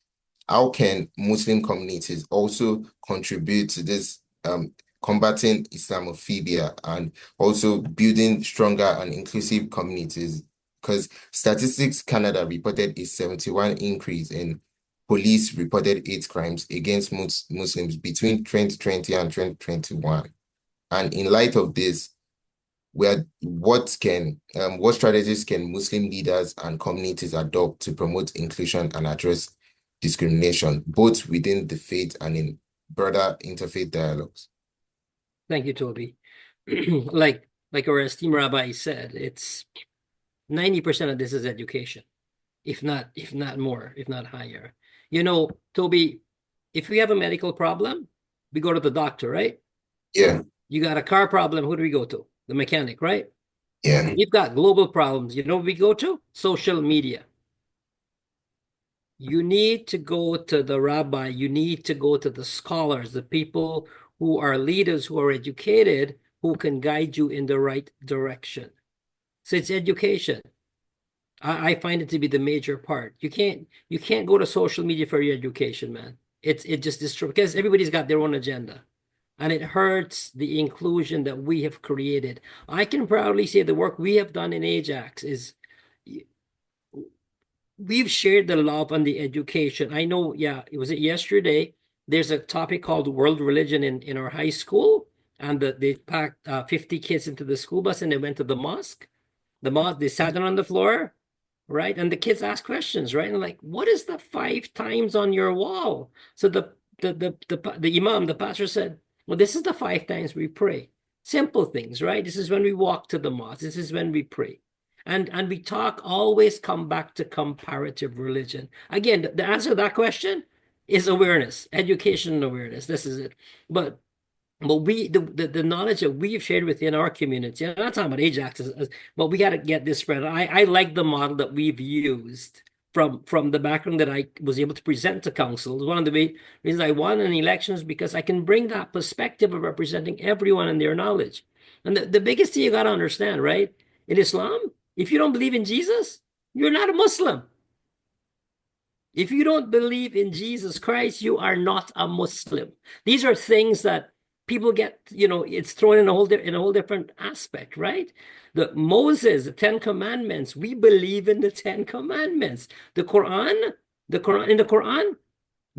How can Muslim communities also contribute to this combating Islamophobia and also building stronger and inclusive communities because Statistics Canada reported a 71 increase in police reported hate crimes against Muslims between 2020 and 2021. And in light of this, what strategies can Muslim leaders and communities adopt to promote inclusion and address discrimination, both within the faith and in broader interfaith dialogues? Thank you, Toby. Like our esteemed rabbi said, it's 90% of this is education, if not more, if not higher. You know, Toby, if we have a medical problem, we go to the doctor, right? Yeah. You got a car problem, who do we go to? The mechanic, right? Yeah. We've got global problems. You know what we go to? Social media. You need to go to the rabbi. You need to go to the scholars, the people who are leaders, who are educated, who can guide you in the right direction. So it's education. I find it to be the major part. You can't go to social media for your education, man. It just destroys, because everybody's got their own agenda. And it hurts the inclusion that we have created. I can proudly say the work we have done in Ajax is we've shared the love and the education. I know, was it yesterday? There's a topic called world religion in our high school, and they packed 50 kids into the school bus and they went to the mosque. They sat down on the floor, right? And the kids asked questions, right? And like, what is the 5 times on your wall? So the imam, the pastor said, well, this is the 5 times we pray. Simple things, right? This is when we walk to the mosque. This is when we pray. And we always come back to comparative religion. Again, the answer to that question is awareness, education and awareness. This is it. But the knowledge that we've shared within our community, I'm not talking about Ajax, but we got to get this spread. I like the model that we've used from the background that I was able to present to council. One of the reasons I won an election is because I can bring that perspective of representing everyone and their knowledge. And the biggest thing you got to understand, right? In Islam, if you don't believe in Jesus, you're not a Muslim. If you don't believe in Jesus Christ, you are not a Muslim. These are things that people get, it's thrown in a whole different aspect, right? Moses, the 10 Commandments, we believe in the 10 Commandments. In the Quran,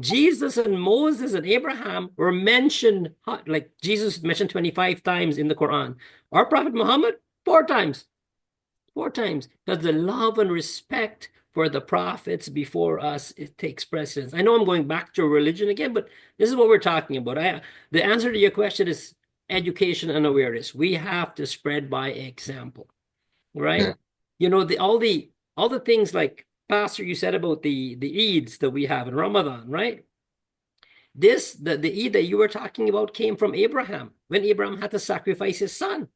Jesus and Moses and Abraham were mentioned, like Jesus mentioned 25 times in the Quran. Our Prophet Muhammad, 4 times. 4 times. Because the love and respect for the prophets before us, it takes precedence. I know I'm going back to religion again, but this is what we're talking about. The answer to your question is education and awareness. We have to spread by example, right? Yeah. All the things like Pastor, you said about the Eids that we have in Ramadan, right? The Eid that you were talking about came from Abraham, when Abraham had to sacrifice his son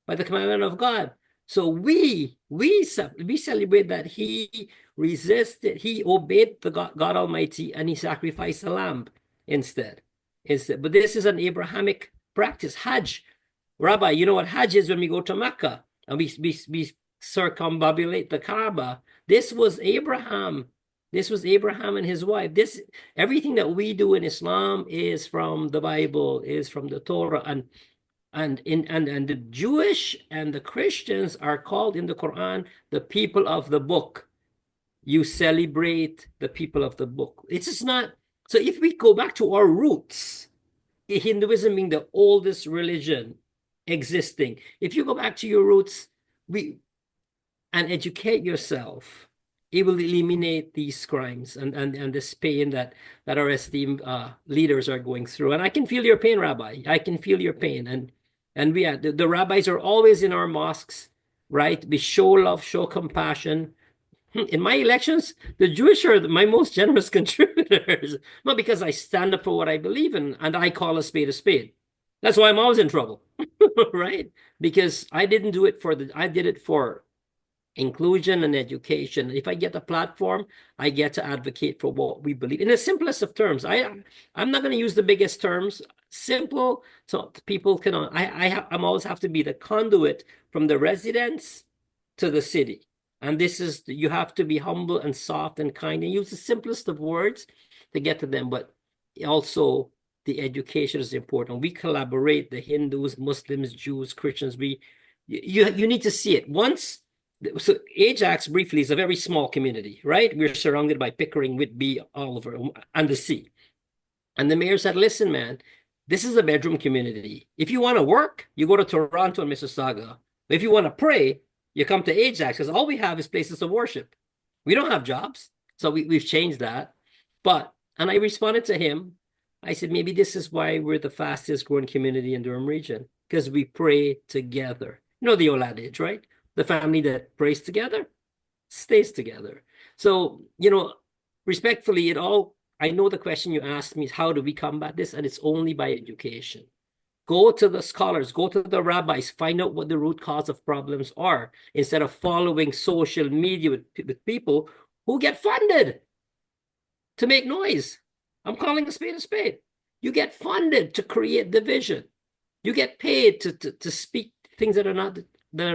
by the commandment of God. So we celebrate that he resisted, he obeyed the God Almighty, and he sacrificed a lamb instead. But this is an Abrahamic practice. Hajj, Rabbi, you know what Hajj is? When we go to Mecca and we circumambulate the Kaaba. This was Abraham. This was Abraham and his wife. Everything that we do in Islam is from the Bible, is from the Torah, and the Jewish and the Christians are called in the Quran the people of the book. You celebrate the people of the book. It's just not. So if we go back to our roots, Hinduism being the oldest religion existing, if you go back to your roots, and educate yourself, it will eliminate these crimes and this pain that our esteemed leaders are going through. And I can feel your pain, Rabbi. I can feel your pain. And the rabbis are always in our mosques, right? We show love, show compassion. In my elections, the Jewish are my most generous contributors. Not because I stand up for what I believe in, and I call a spade a spade. That's why I'm always in trouble, right? Because I didn't do it I did it for inclusion and education. If I get a platform, I get to advocate for what we believe in the simplest of terms. I'm not going to use the biggest terms. Simple, so people can. I'm always have to be the conduit from the residents to the city, and this is, you have to be humble and soft and kind and use the simplest of words to get to them. But also, the education is important. We collaborate. The Hindus, Muslims, Jews, Christians. You need to see it once. So Ajax briefly is a very small community, right? We're surrounded by Pickering, Whitby, Oliver, and the sea. And the mayor said, listen, man, this is a bedroom community. If you want to work, you go to Toronto and Mississauga. If you want to pray, you come to Ajax, because all we have is places of worship. We don't have jobs. So we've changed that. And I responded to him. I said, maybe this is why we're the fastest growing community in Durham region, because we pray together. You know the old adage, right? The family that prays together stays together. So, respectfully, I know the question you asked me is how do we combat this? And it's only by education. Go to the scholars, go to the rabbis, find out what the root cause of problems are, instead of following social media with people who get funded to make noise. I'm calling a spade a spade. You get funded to create division. You get paid to speak things that are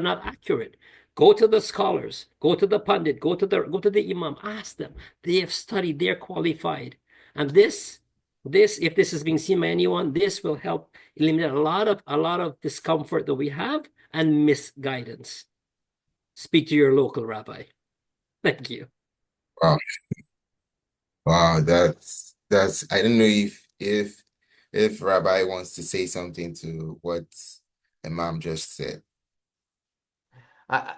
not accurate. Go to the scholars, go to the pundit, go to the imam, ask them. They have studied, they're qualified. And this, if this is being seen by anyone, this will help eliminate a lot of discomfort that we have and misguidance. Speak to your local rabbi. Thank you. Wow, that's I don't know if Rabbi wants to say something to what Imam just said. I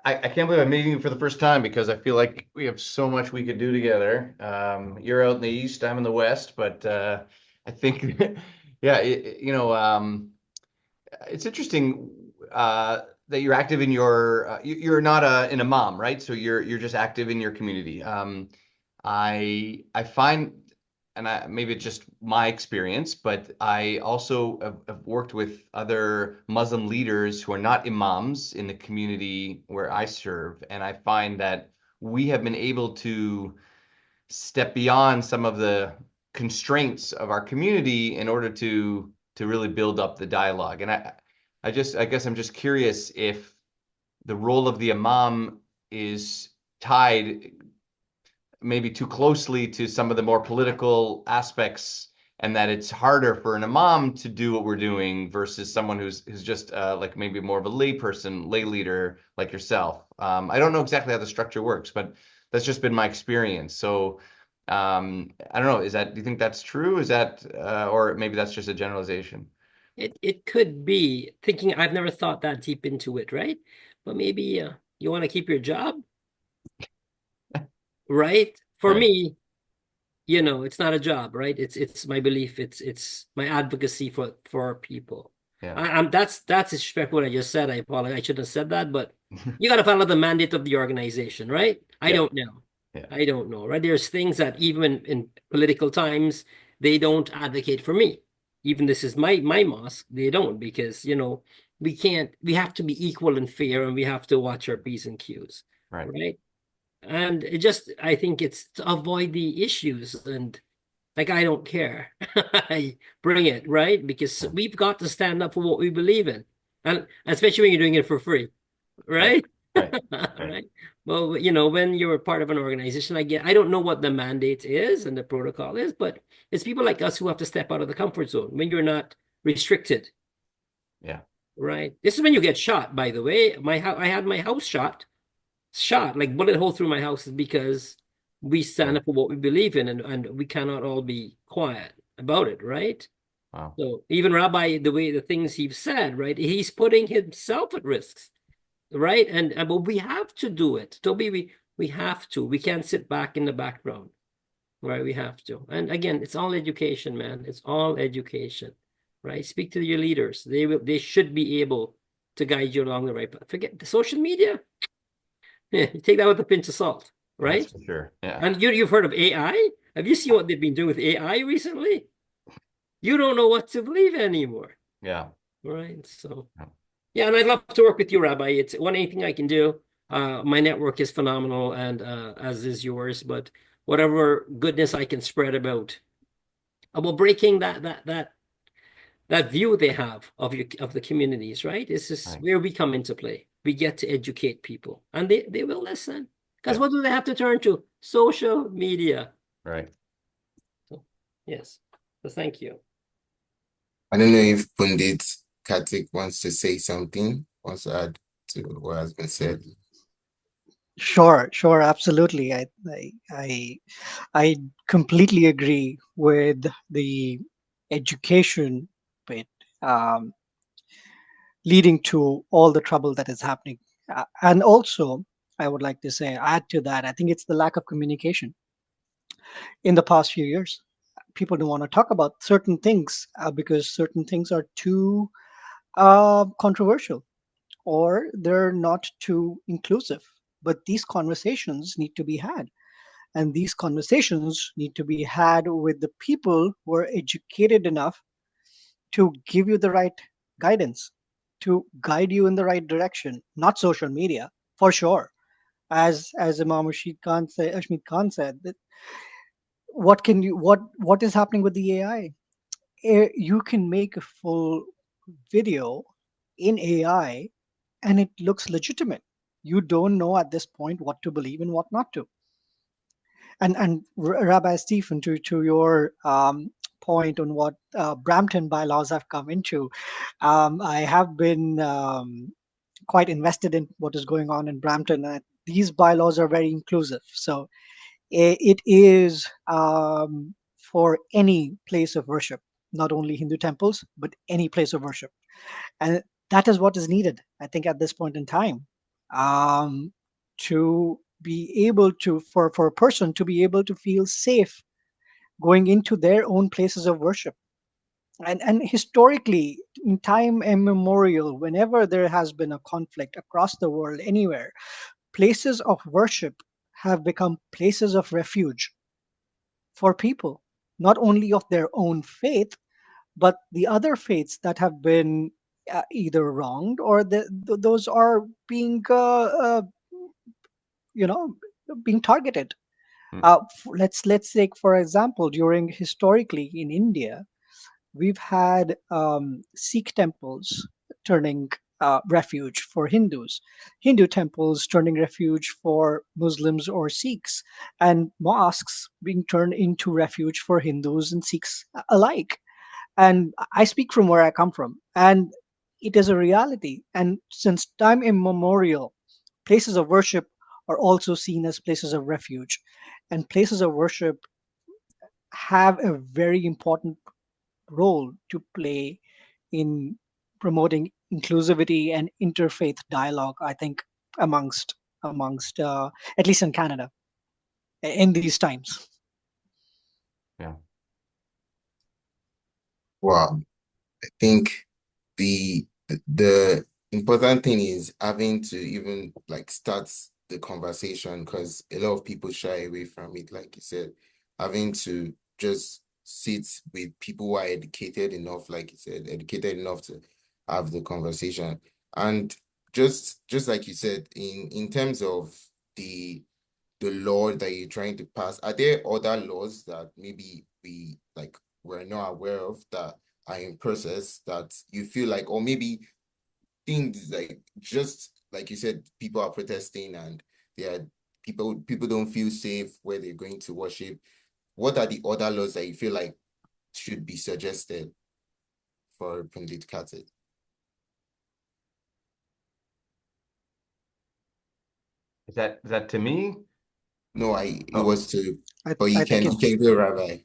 can't believe I'm meeting you for the first time, because I feel like we have so much we could do together. You're out in the East, I'm in the West, but I think, yeah, it's interesting that you're active in your, you're not an imam, right? So you're just active in your community. I find, and maybe it's just my experience, but I also have worked with other Muslim leaders who are not imams in the community where I serve. And I find that we have been able to step beyond some of the constraints of our community in order to really build up the dialogue. And I guess I'm just curious if the role of the imam is tied maybe too closely to some of the more political aspects, and that it's harder for an imam to do what we're doing versus someone who's just like maybe more of a lay person, lay leader like yourself. I don't know exactly how the structure works, but that's just been my experience. So I don't know, do you think that's true? Is that, or maybe that's just a generalization? It could be. Thinking, I've never thought that deep into it, right? But maybe you want to keep your job, right? For Right. me, it's not a job, right? It's my belief. It's my advocacy for people. Yeah. That's disrespectful what I just said. I apologize. I should have said that, but you got to follow the mandate of the organization, right? I Yeah. don't know. Yeah. I don't know, right? There's things that even in political times, they don't advocate for me. Even this is my mosque, they don't, because we have to be equal and fair, and we have to watch our P's and Q's, Right. right? And I think it's to avoid the issues, and like, I don't care. I bring it, right? Because we've got to stand up for what we believe in. And especially when you're doing it for free, right? Right. Right. Well, when you're part of an organization, I don't know what the mandate is and the protocol is, but it's people like us who have to step out of the comfort zone when you're not restricted. Yeah. Right. This is when you get shot, by the way. I had my house shot, like bullet hole through my house, is because we stand up for what we believe in, and we cannot all be quiet about it, right? Wow. So even Rabbi, the things he's said, right, he's putting himself at risk, right? But we have to do it. Tobi, we have to. We can't sit back in the background, right? We have to. And again, it's all education, man. It's all education, right? Speak to your leaders. They should be able to guide you along the right path. Forget the social media. Yeah, you take that with a pinch of salt, right? That's for sure. Yeah. And you've heard of AI? Have you seen what they've been doing with AI recently? You don't know what to believe anymore. Yeah. Right. So, yeah, and I'd love to work with you, Rabbi. It's anything I can do. My network is phenomenal, and as is yours. But whatever goodness I can spread about breaking that view they have of the communities, right? This is Right. where we come into play. We get to educate people, and they will listen. Because what do they have to turn to? Social media. Right. So, yes. So thank you. I don't know if Pundit Kartik wants to say something, wants to add to what has been said? Sure, sure, absolutely. I completely agree with the education bit, um, leading to all the trouble that is happening. And also, I would like to say, add to that, I think it's the lack of communication in the past few years. People don't want to talk about certain things because certain things are too controversial or they're not too inclusive. But these conversations need to be had. And these conversations need to be had with the people who are educated enough to give you the right guidance, to guide you in the right direction, not social media, for sure. As Imam Ashmeed Khan said, that what is happening with the AI? You can make a full video in AI and it looks legitimate. You don't know at this point what to believe and what not to. And Rabbi Stephen, to your point on what Brampton bylaws have come into, I have been quite invested in what is going on in Brampton. These bylaws are very inclusive, so it is for any place of worship, not only Hindu temples, but any place of worship, and that is what is needed, I think, at this point in time, to be able to for a person to be able to feel safe going into their own places of worship. And historically, in time immemorial, whenever there has been a conflict across the world, anywhere, places of worship have become places of refuge for people, not only of their own faith, but the other faiths that have been either wronged or those are being, you know, being targeted. Let's take, for example, during historically in India, we've had Sikh temples turning refuge for Hindus, Hindu temples turning refuge for Muslims or Sikhs, and mosques being turned into refuge for Hindus and Sikhs alike. And I speak from where I come from, and it is a reality. And since time immemorial, places of worship are also seen as places of refuge, and places of worship have a very important role to play in promoting inclusivity and interfaith dialogue, I think, amongst at least in Canada in these times. Yeah. Wow. I think the important thing is having to even like start the conversation, because a lot of people shy away from it, like you said, having to just sit with people who are educated enough, like you said, educated enough to have the conversation. And just like you said, in terms of the law that you're trying to pass, are there other laws that maybe we're not aware of that are in process that you feel like, or maybe things like, just like you said, people are protesting and they are people don't feel safe where they're going to worship? What are the other laws that you feel like should be suggested for Pundit Kartik? Is that to me? No, it Oh. was to, I, but I think you can go, Rabbi.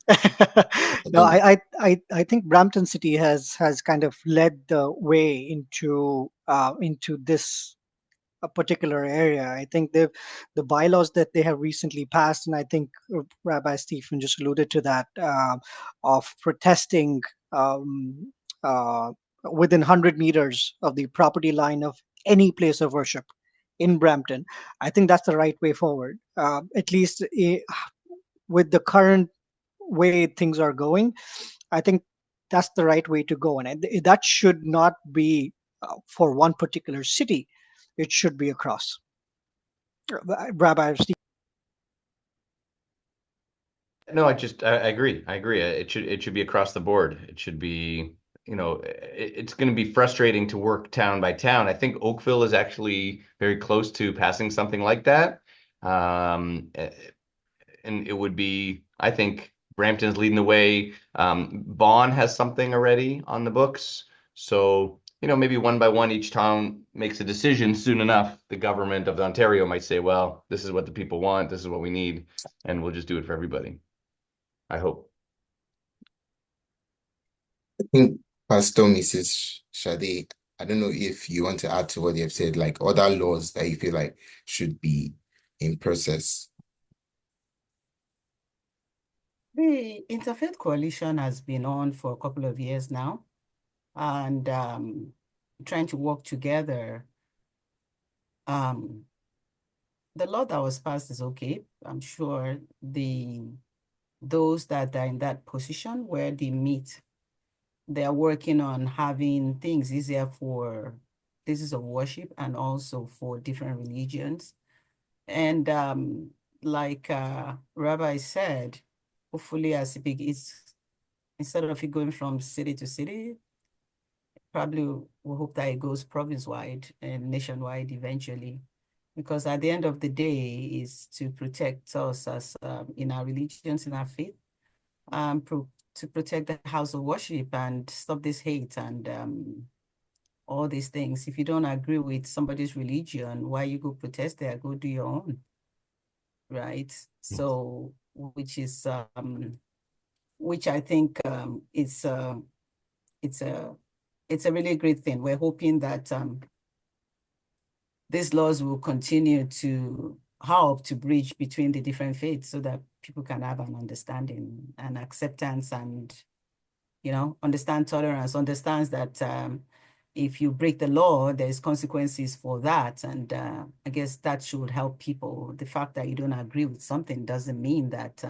no, I think Brampton City has kind of led the way into this a particular area. I think the bylaws that they have recently passed, and I think Rabbi Stephen just alluded to that, of protesting um, uh, within 100 meters of the property line of any place of worship in Brampton. I think that's the right way forward. At least with the current way things are going, I think that's the right way to go, and that should not be for one particular city. It should be across. Rabbi Steve. No, I agree. I agree. It should be across the board. It should be, it's going to be frustrating to work town by town. I think Oakville is actually very close to passing something like that. And it would be, I think Brampton's leading the way. Vaughan has something already on the books. So maybe one by one, each town makes a decision soon enough. The government of Ontario might say, well, this is what the people want, this is what we need, and we'll just do it for everybody. I hope. I think Pastor Mrs. Sade, I don't know if you want to add to what you have said, like other laws that you feel like should be in process. The Interfaith Coalition has been on for a couple of years now, and trying to work together. The law that was passed is okay. I'm sure those that are in that position where they meet, they are working on having things easier for places of worship and also for different religions. And like Rabbi said, hopefully as it's instead of it going from city to city, probably we hope that it goes province-wide and nationwide eventually, because at the end of the day is to protect us as in our religions, in our faith, to protect the house of worship and stop this hate and all these things. If you don't agree with somebody's religion, why you go protest there? Go do your own, right? So, which I think it's a really great thing. We're hoping that these laws will continue to help to bridge between the different faiths so that people can have an understanding and acceptance and, understand tolerance, understands that if you break the law, there's consequences for that. And I guess that should help people. The fact that you don't agree with something doesn't mean that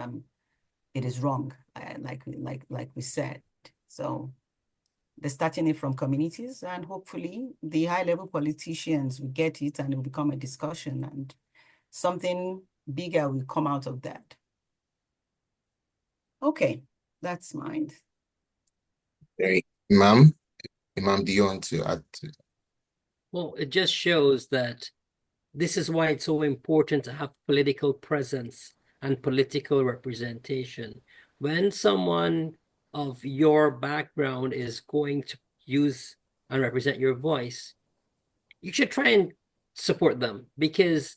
it is wrong, like we said. So they're starting it from communities, and hopefully the high-level politicians will get it and it will become a discussion and something bigger will come out of that. Okay, that's mine. Imam, do you want to add to? Well, it just shows that this is why it's so important to have political presence and political representation. When someone of your background is going to use and represent your voice, you should try and support them, because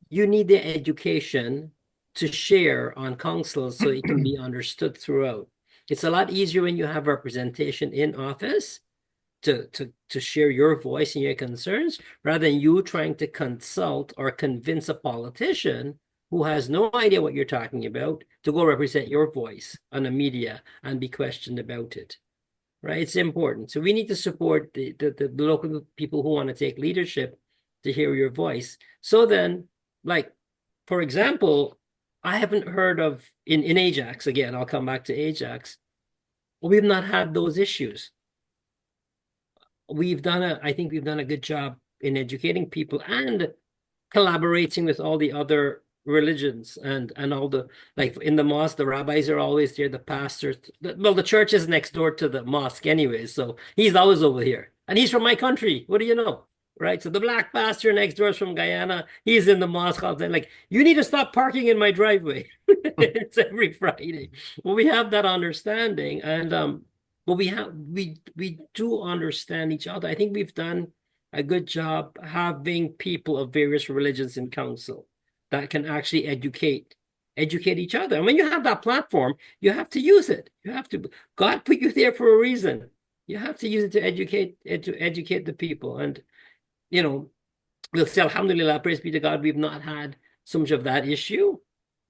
you need the education to share on councils so it can be understood throughout. It's a lot easier when you have representation in office to share your voice and your concerns, rather than you trying to consult or convince a politician who has no idea what you're talking about to go represent your voice on the media and be questioned about it, right? It's important. So we need to support the local people who want to take leadership to hear your voice. So then, like, for example, I haven't heard of, in Ajax, again, I'll come back to Ajax, we've not had those issues. I think we've done a good job in educating people and collaborating with all the other religions and all the, like in the mosque, the rabbis are always there, the pastors, the church is next door to the mosque anyway, so he's always over here, and he's from my country, what do you know, right? So the black pastor next door is from Guyana, he's in the mosque all the time, like, you need to stop parking in my driveway. It's every Friday. Well, we have that understanding, and but we do understand each other. I think we've done a good job having people of various religions in council that can actually educate each other. And when you have that platform, you have to use it. God put you there for a reason. You have to use it to educate the people. And, we'll say, alhamdulillah, praise be to God, we've not had so much of that issue,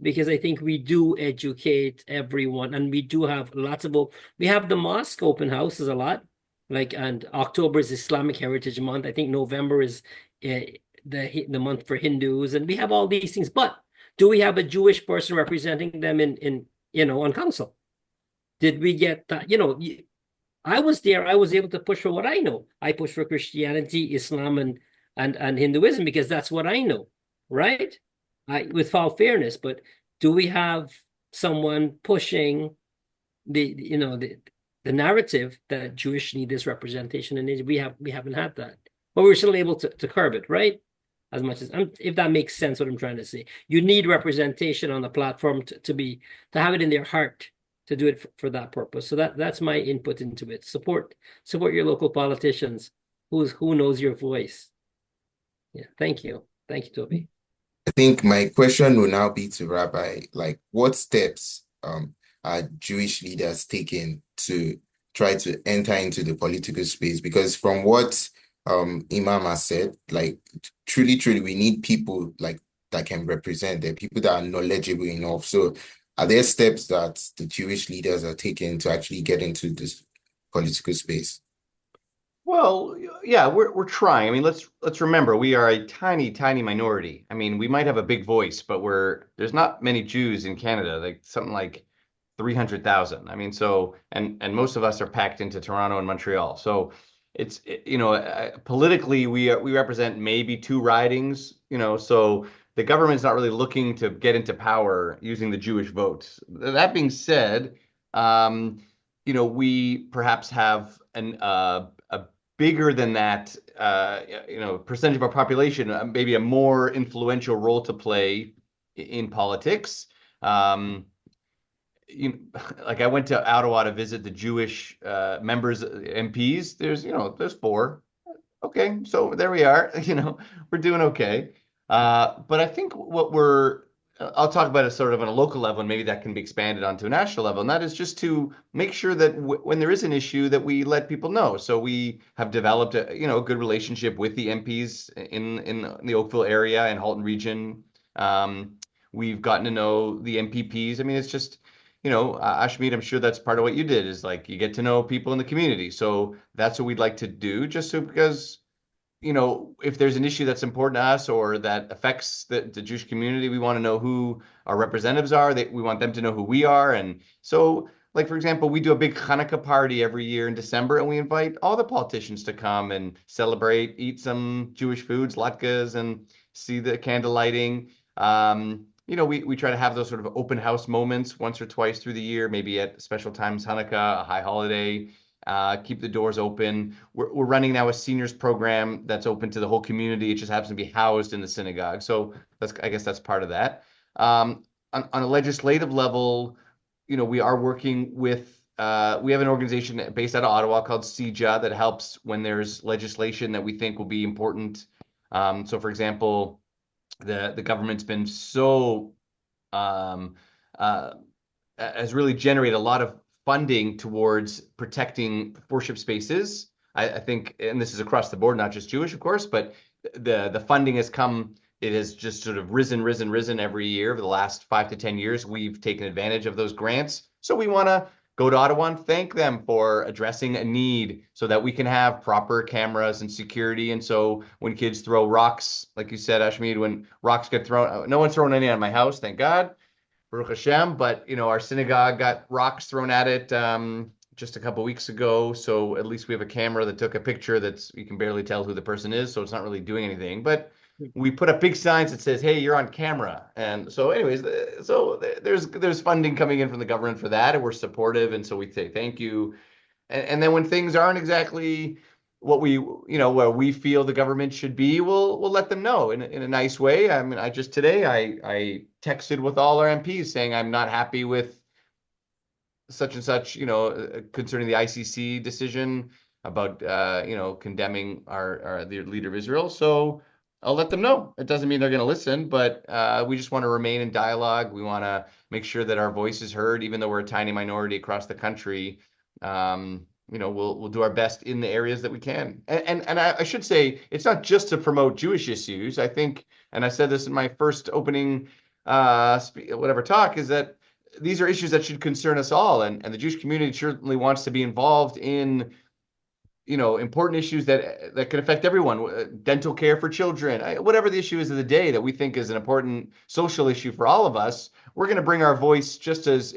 because I think we do educate everyone, and we do have we have the mosque open houses a lot, and October is Islamic Heritage Month. I think November is the month for Hindus, and we have all these things. But do we have a Jewish person representing them in on council? Did we get that? I was there. I was able to push for what I know. I push for Christianity, Islam, and Hinduism, because that's what I know, right? With all fairness, but do we have someone pushing the narrative that Jewish need this representation? And we haven't had that, but we're still able to curb it, right? As much as, if that makes sense, what I'm trying to say. You need representation on the platform to have it in their heart to do it for that purpose. So that's my input into it. Support your local politicians who knows your voice. Yeah, thank you. Thank you, Tobi. I think my question will now be to Rabbi, like what steps are Jewish leaders taking to try to enter into the political space? Because from what Imam has said, like truly, we need people like that can represent the people that are knowledgeable enough. So are there steps that the Jewish leaders are taking to actually get into this political space? Well, yeah, we're trying. I mean, let's remember we are a tiny minority. I mean, we might have a big voice, but there's not many Jews in Canada, like something like 300,000. I mean, so and most of us are packed into Toronto and Montreal. So politically we represent maybe 2 ridings, so the government's not really looking to get into power using the Jewish votes. That being said, we perhaps have a bigger than that, percentage of our population, maybe a more influential role to play in politics. Like I went to Ottawa to visit the Jewish members, MPs. There's 4. Okay, so there we are. We're doing okay. But I think I'll talk about it sort of on a local level, and maybe that can be expanded onto a national level. And that is just to make sure that when there is an issue, that we let people know. So we have developed a good relationship with the MPs in the Oakville area and Halton region. We've gotten to know the MPPs. I mean, it's just, Ashmeed, I'm sure that's part of what you did, is like you get to know people in the community. So that's what we'd like to do, just so because if there's an issue that's important to us or that affects the Jewish community, we want to know who our representatives are. We want them to know who we are. And so, like, for example, we do a big Hanukkah party every year in December, and we invite all the politicians to come and celebrate, eat some Jewish foods, latkes, and see the candle lighting. We try to have those sort of open house moments once or twice through the year, maybe at special times, Hanukkah, a high holiday. Keep the doors open. We're running now a seniors program that's open to the whole community. It just happens to be housed in the synagogue. So I guess that's part of that. On a legislative level, we are working with, we have an organization based out of Ottawa called CJA that helps when there's legislation that we think will be important. So for example, the government's been has really generated a lot of funding towards protecting worship spaces. I think, and this is across the board, not just Jewish, of course, but the funding has come, it has just sort of risen every year over the last 5 to 10 years. We've taken advantage of those grants. So we want to go to Ottawa and thank them for addressing a need so that we can have proper cameras and security. And so when kids throw rocks, like you said, Ashmeed, when rocks get thrown, no one's thrown any at my house, thank God. Baruch Hashem, but our synagogue got rocks thrown at it just a couple weeks ago. So at least we have a camera that took a picture you can barely tell who the person is. So it's not really doing anything. But we put up big signs that says, "Hey, you're on camera." And so, anyways, there's funding coming in from the government for that, and we're supportive. And so we say thank you. And then when things aren't exactly what where we feel the government should be, we'll let them know in a nice way. I mean, today I texted with all our MPs saying I'm not happy with such and such, concerning the ICC decision about condemning the leader of Israel. So I'll let them know. It doesn't mean they're going to listen, but we just want to remain in dialogue. We want to make sure that our voice is heard, even though we're a tiny minority across the country. We'll do our best in the areas that we can. And I should say, it's not just to promote Jewish issues. I think, and I said this in my first opening talk, is that these are issues that should concern us all. And the Jewish community certainly wants to be involved in important issues that can affect everyone, dental care for children, whatever the issue is of the day that we think is an important social issue for all of us. We're going to bring our voice just as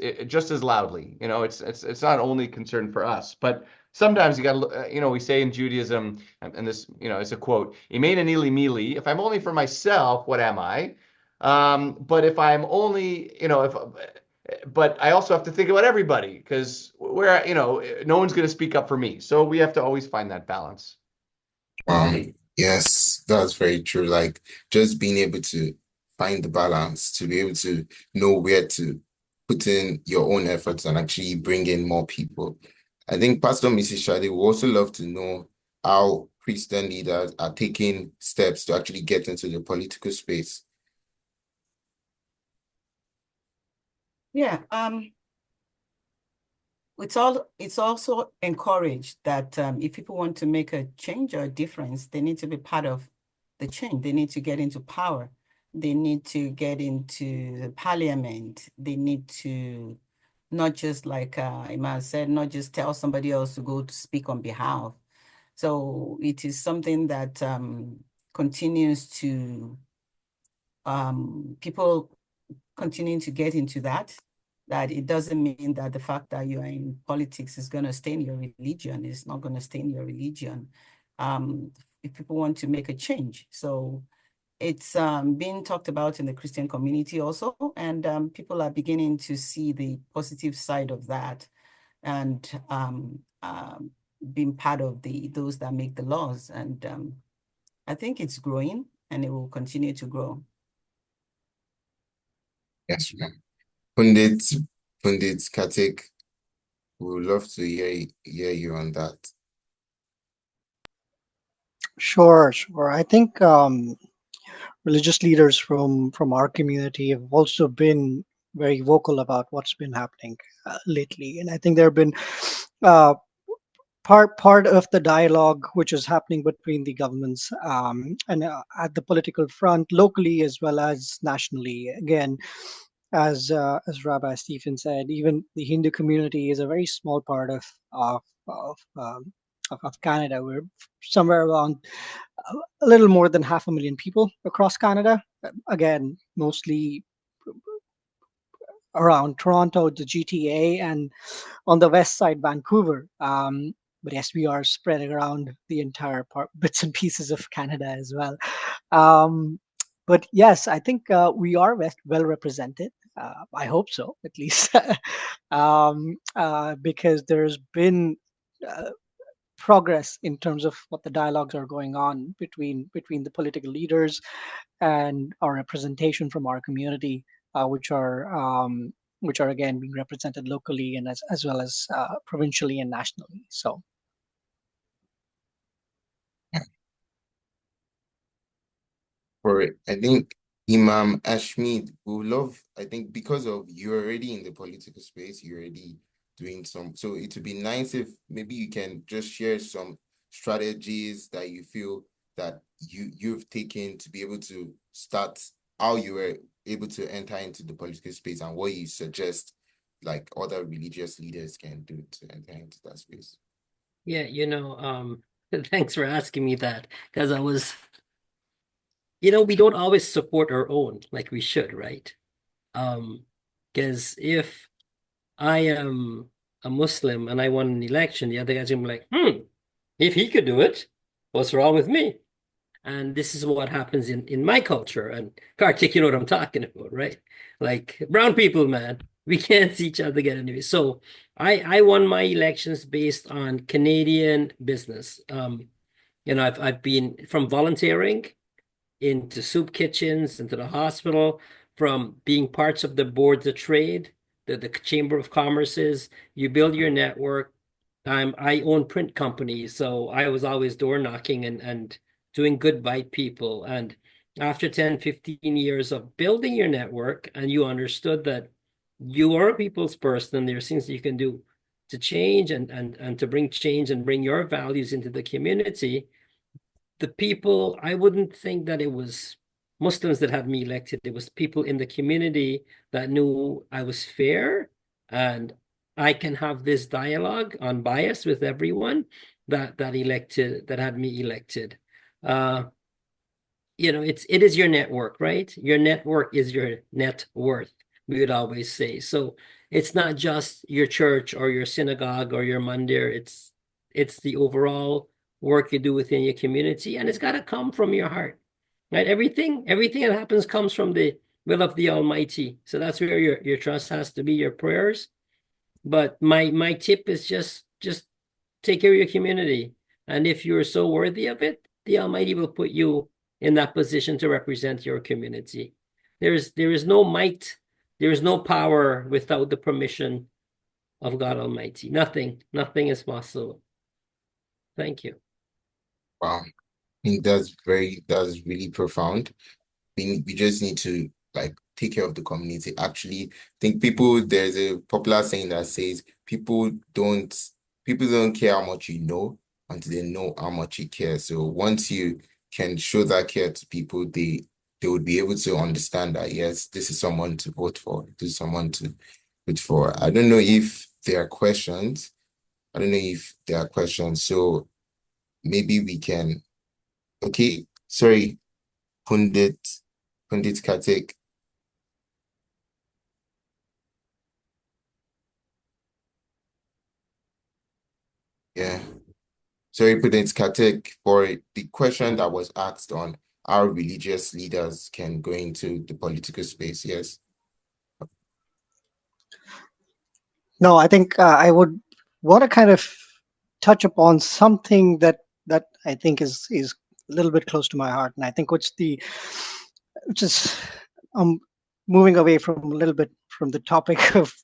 loudly. It's not only concern for us, but sometimes you got to, we say in Judaism, and this, it's a quote, "Imein ani li mili," if I'm only for myself, what am I? But if I'm only, but I also have to think about everybody, because no one's going to speak up for me. So we have to always find that balance. Yes, that's very true. Like just being able to find the balance, to be able to know where to put in your own efforts and actually bring in more people. I think Pastor Mrs. Sade would also love to know how Christian leaders are taking steps to actually get into the political space. Yeah, it's also encouraged that if people want to make a change or a difference, they need to be part of the change. They need to get into power. They need to get into the parliament. They need to not just, like Iman said, not just tell somebody else to go to speak on behalf. So it is something that continues to people continuing to get into that it doesn't mean that the fact that you are in politics is going to stain your religion. It's not going to stain your religion if people want to make a change. So it's being talked about in the Christian community also, and people are beginning to see the positive side of that, and being part of those that make the laws. And I think it's growing, and it will continue to grow. Yes, ma'am. Pundit Kartik, we would love to hear you on that. Sure. I think religious leaders from our community have also been very vocal about what's been happening lately, and I think there have been part of the dialogue which is happening between the governments and at the political front, locally as well as nationally. Again, as Rabbi Stephen said, even the Hindu community is a very small part of Canada. We're somewhere around a little more than 500,000 people across Canada. Again, mostly around Toronto, the GTA, and on the west side, Vancouver. But yes, we are spreading around the entire bits and pieces of Canada as well. But yes, I think we are well represented. I hope so, at least, because there's been progress in terms of what the dialogues are going on between the political leaders and our representation from our community, which are again being represented locally and as well as provincially and nationally. So. For it, I think Imam Ashmeed would love, I think because of you're already in the political space, you're already doing so it would be nice if maybe you can just share some strategies that you feel that you've taken to be able to start how you were able to enter into the political space and what you suggest like other religious leaders can do to enter into that space. Yeah, thanks for asking me that, because I was, we don't always support our own like we should, right? Because if I am a Muslim and I won an election, the other guy's gonna be like, if he could do it, what's wrong with me? And this is what happens in my culture. And Kartik, you know what I'm talking about, right? Like brown people, man, we can't see each other get anyway. So I won my elections based on Canadian business. I've been from volunteering into soup kitchens, into the hospital, from being parts of the boards of trade, the Chamber of Commerce's. You build your network. I own print companies, so I was always door knocking and doing good by people. And after 10, 15 years of building your network, and you understood that you are a people's person, and there's things that you can do to change and to bring change and bring your values into the community. The people, I wouldn't think that it was Muslims that had me elected. It was people in the community that knew I was fair and I can have this dialogue unbiased with everyone that had me elected. It is your network, right? Your network is your net worth, we would always say. So it's not just your church or your synagogue or your mandir. It's the overall work you do within your community, and it's got to come from your heart, right? Everything that happens comes from the will of the Almighty. So that's where your trust has to be, your prayers. But my tip is just take care of your community, and if you're so worthy of it, the Almighty will put you in that position to represent your community. There is no might There is no power without the permission of God Almighty. Nothing is possible. Thank you. Wow. I think that's really profound. We just need to like take care of the community. Actually, I think there's a popular saying that says people don't care how much you know until they know how much you care. So once you can show that care to people, they would be able to understand that yes, this is someone to vote for. This is someone to vote for. I don't know if there are questions. So maybe we can. Okay, sorry, Pundit Kartik. Yeah. Sorry, Pundit Kartik, for the question that was asked on how religious leaders can go into the political space. Yes. No, I think I would want to kind of touch upon something that I think is a little bit close to my heart, and I think which is moving away from a little bit from the topic of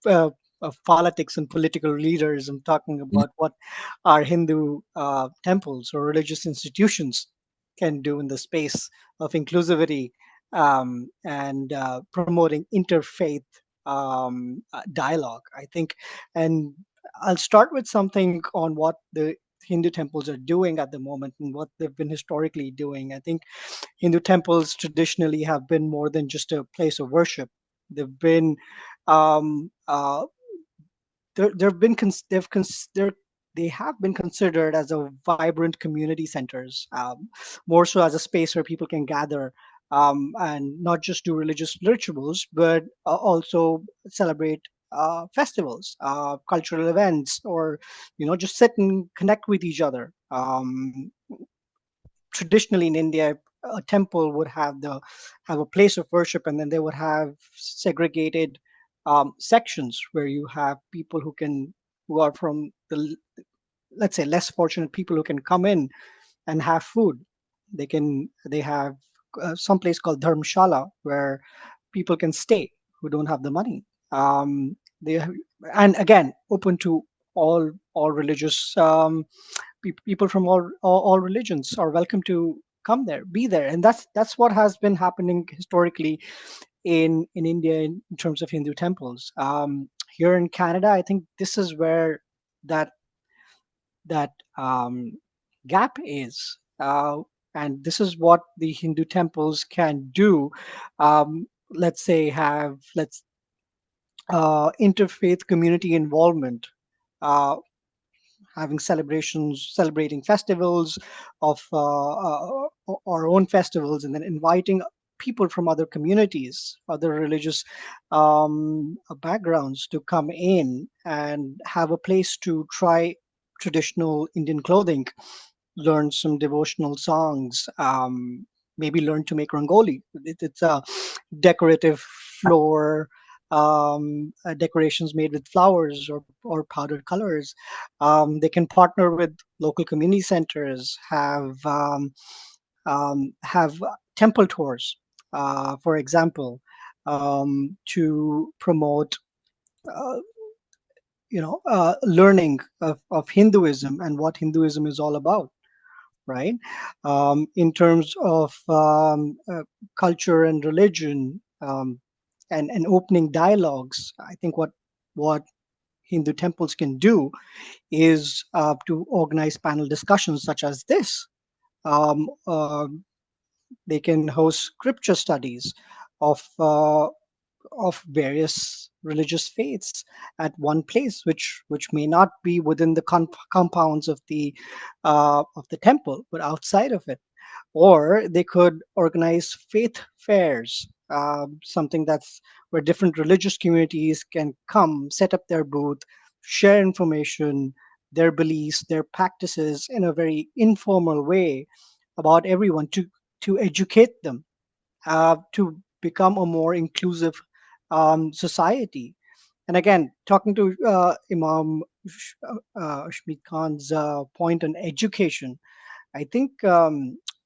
politics and political leaders. I'm talking about what our Hindu temples or religious institutions can do in the space of inclusivity and promoting interfaith dialogue. I think, and I'll start with something on what the Hindu temples are doing at the moment and what they've been historically doing. I think Hindu temples traditionally have been more than just a place of worship. They've been um, uh, they've been they have been considered as a vibrant community centers, more so as a space where people can gather and not just do religious rituals, but also celebrate festivals, cultural events, or just sit and connect with each other. Traditionally in India, a temple would have a place of worship, and then they would have segregated sections where you have people who are from let's say less fortunate people who can come in and have food. They have some place called Dharmshala where people can stay who don't have the money. They and again open to all religious people from all religions are welcome to come there, be there, and that's what has been happening historically in India in terms of Hindu temples. Here in Canada, I think this is where that that gap is. And this is what the Hindu temples can do. Let's say let's interfaith community involvement, uh, having celebrating festivals of our own festivals, and then inviting people from other communities, other religious backgrounds to come in and have a place to try traditional Indian clothing, learn some devotional songs, maybe learn to make rangoli. It's a decorative floor, decorations made with flowers or powdered colors. They can partner with local community centers, have temple tours, for example, to promote uh, learning of Hinduism and what Hinduism is all about, right? In terms of culture and religion, and opening dialogues, I think what Hindu temples can do is to organize panel discussions such as this. Um, uh, they can host scripture studies of various religious faiths at one place, which may not be within the compounds of the temple, but outside of it. Or they could organize faith fairs, something that's where different religious communities can come, set up their booth, share information, their beliefs, their practices in a very informal way about everyone, to educate them, to become a more inclusive society. And again, talking to Imam Ashmeed Khan's point on education, I think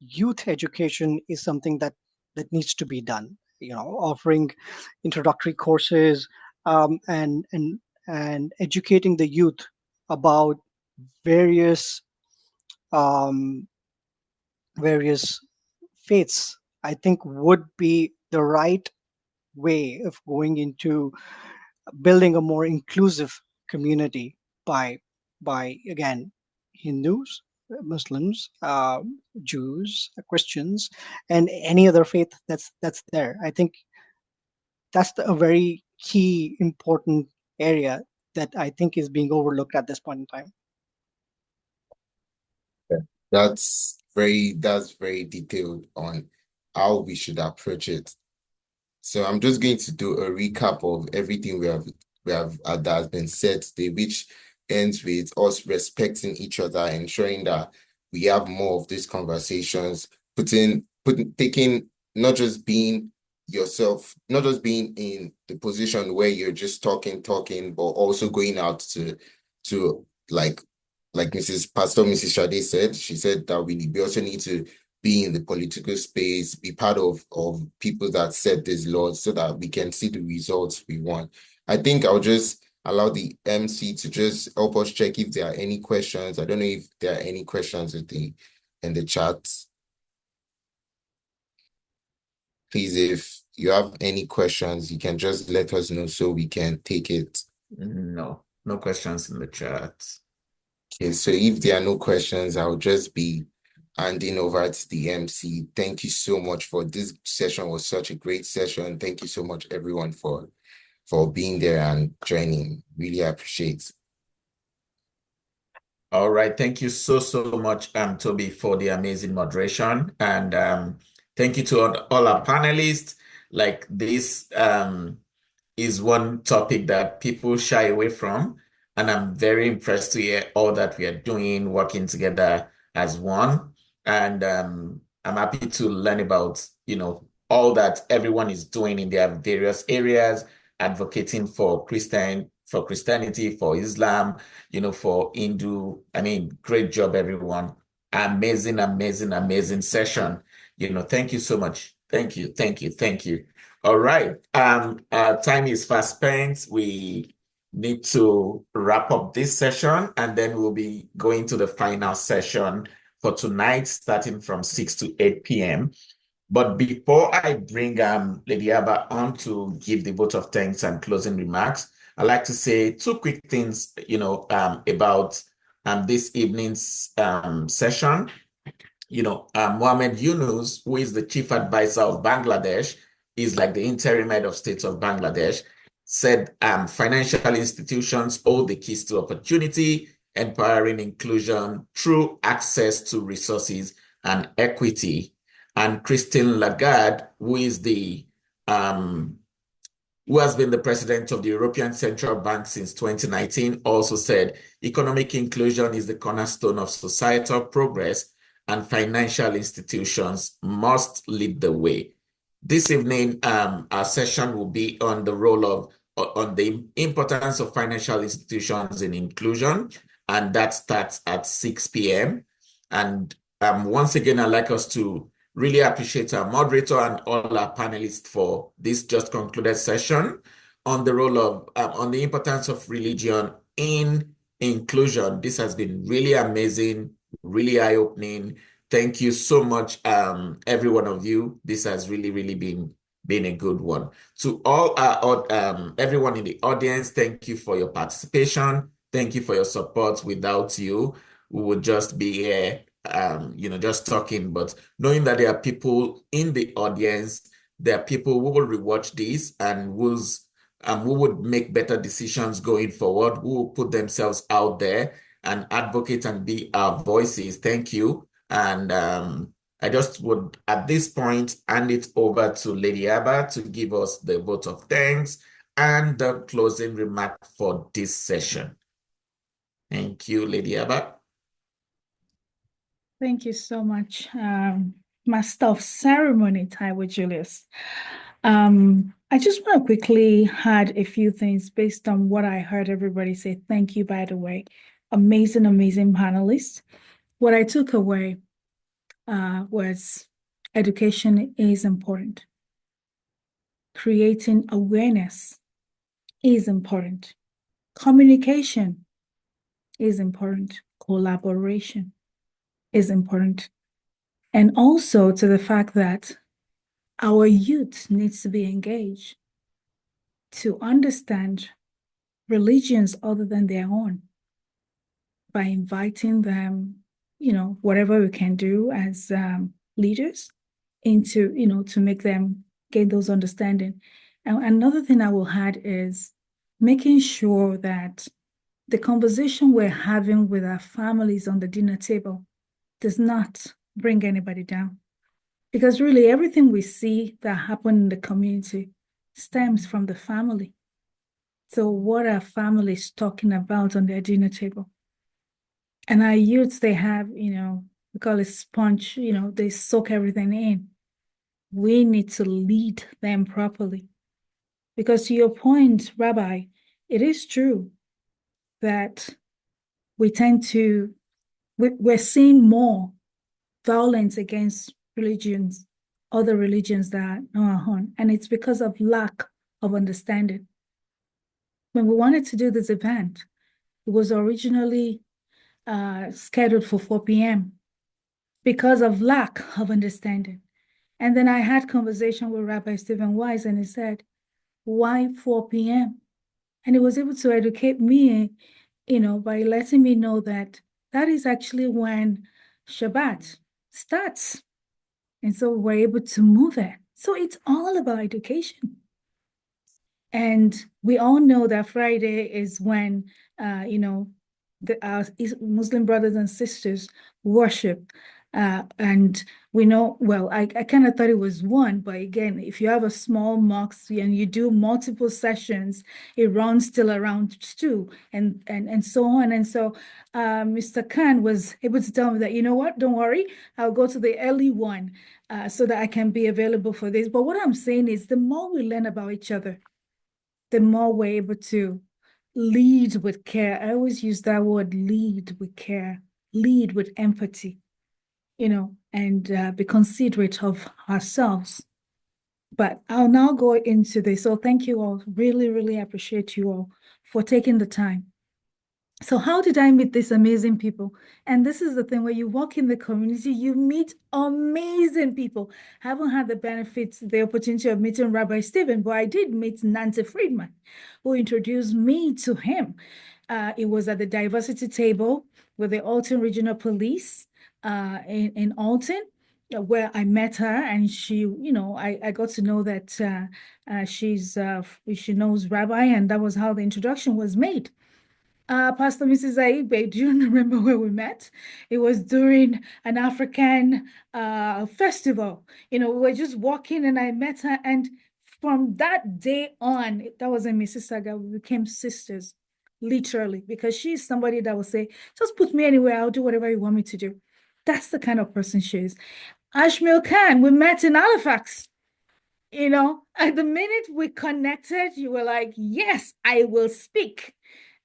youth education is something that needs to be done. offering introductory courses, and educating the youth about various um, various faiths, I think would be the right way of going into building a more inclusive community by again Hindus, Muslims, Jews, Christians, and any other faith that's there. I think that's a very key important area that I think is being overlooked at this point in time. That's very detailed on how we should approach it. So I'm just going to do a recap of everything we have that has been said today, which ends with us respecting each other, ensuring that we have more of these conversations, taking not just being yourself, not just being in the position where you're just talking, but also going out to like Mrs. Sade said. She said that we also need to be in the political space, be part of people that set these laws so that we can see the results we want. I think I'll just allow the MC to just help us check if there are any questions. I don't know if there are any questions in the chat. Please, if you have any questions, you can just let us know so we can take it. No questions in the chat. Okay, so if there are no questions, I'll just be handing over to the MC. Thank you so much for this session. Was such a great session. Thank you so much, everyone, for being there and joining. Really appreciate. All right. Thank you so much, Tobi, for the amazing moderation. And thank you to all our panelists. Like this is one topic that people shy away from. And I'm very impressed to hear all that we are doing, working together as one. And I'm happy to learn about, all that everyone is doing in their various areas, advocating for Christianity, for Islam, for Hindu. I mean, great job, everyone. Amazing session. Thank you so much. Thank you. All right. Our time is fast spent. We need to wrap up this session, and then we'll be going to the final session for tonight, starting from 6 to 8 p.m. But before I bring Lady Abba on to give the vote of thanks and closing remarks, I'd like to say two quick things, about this evening's session. Mohammed Yunus, who is the chief advisor of Bangladesh, is like the interim head of state of Bangladesh, said financial institutions hold the keys to opportunity, empowering inclusion through access to resources and equity. And Christine Lagarde, who has been the president of the European Central Bank since 2019, also said economic inclusion is the cornerstone of societal progress, and financial institutions must lead the way. This evening, our session will be on the importance of financial institutions in inclusion, and that starts at 6 p.m. And once again, I'd like us to really appreciate our moderator and all our panelists for this just concluded session on the importance of religion in inclusion. This has been really amazing, really eye-opening. Thank you so much, every one of you. This has really been a good one. To all everyone in the audience, thank you for your participation. Thank you for your support. Without you, we would just be here, just talking. But knowing that there are people in the audience, there are people who will rewatch this and who would make better decisions going forward, who will put themselves out there and advocate and be our voices. Thank you. And I just would, at this point, hand it over to Lady Abba to give us the vote of thanks and the closing remark for this session. Thank you, Lady Abba. Thank you so much, Master of Ceremony, Taiwo Julius. I just want to quickly add a few things based on what I heard everybody say. Thank you, by the way. Amazing panelists. What I took away was education is important. creating awareness is important. Communication is important. Collaboration is important. And also to the fact that our youth needs to be engaged to understand religions other than their own by inviting them, whatever we can do as leaders into, to make them gain those understanding. And another thing I will add is making sure that the conversation we're having with our families on the dinner table does not bring anybody down. Because really everything we see that happen in the community stems from the family. So what are families talking about on their dinner table? And our youths, they have, we call it sponge, they soak everything in. We need to lead them properly. Because to your point, Rabbi, it is true that we tend to, we're seeing more violence against religions, other religions that are on, and it's because of lack of understanding. When we wanted to do this event, it was originally scheduled for 4 p.m. because of lack of understanding. And then I had conversation with Rabbi Stephen Wise, and he said, why 4 p.m.? And he was able to educate me, by letting me know that that is actually when Shabbat starts. And so we're able to move it. So it's all about education. And we all know that Friday is when, our Muslim brothers and sisters worship. And we know, well, I kind of thought it was one, but again, if you have a small mosque and you do multiple sessions, it runs till around 2 and so on. And so Mr. Khan was able to tell me that, you know what, don't worry, I'll go to the early one so that I can be available for this. But what I'm saying is the more we learn about each other, the more we're able to lead with care. I always use that word, lead with care, lead with empathy, and be considerate of ourselves. But I'll now go into this. So thank you all. Really, really appreciate you all for taking the time. So how did I meet these amazing people? And this is the thing, where you walk in the community, you meet amazing people. I haven't had the opportunity of meeting Rabbi Stephen, but I did meet Nancy Friedman, who introduced me to him. It was at the diversity table with the Alton Regional Police in Alton, where I met her, and she, I got to know that she knows Rabbi, and that was how the introduction was made. Pastor Mrs. Akhigbe, do you remember where we met? It was during an African festival. We were just walking and I met her. And from that day on, that was in Mississauga, we became sisters, literally, because she's somebody that will say, just put me anywhere, I'll do whatever you want me to do. That's the kind of person she is. Ashmeed Khan, we met in Halifax. At the minute we connected, you were like, yes, I will speak.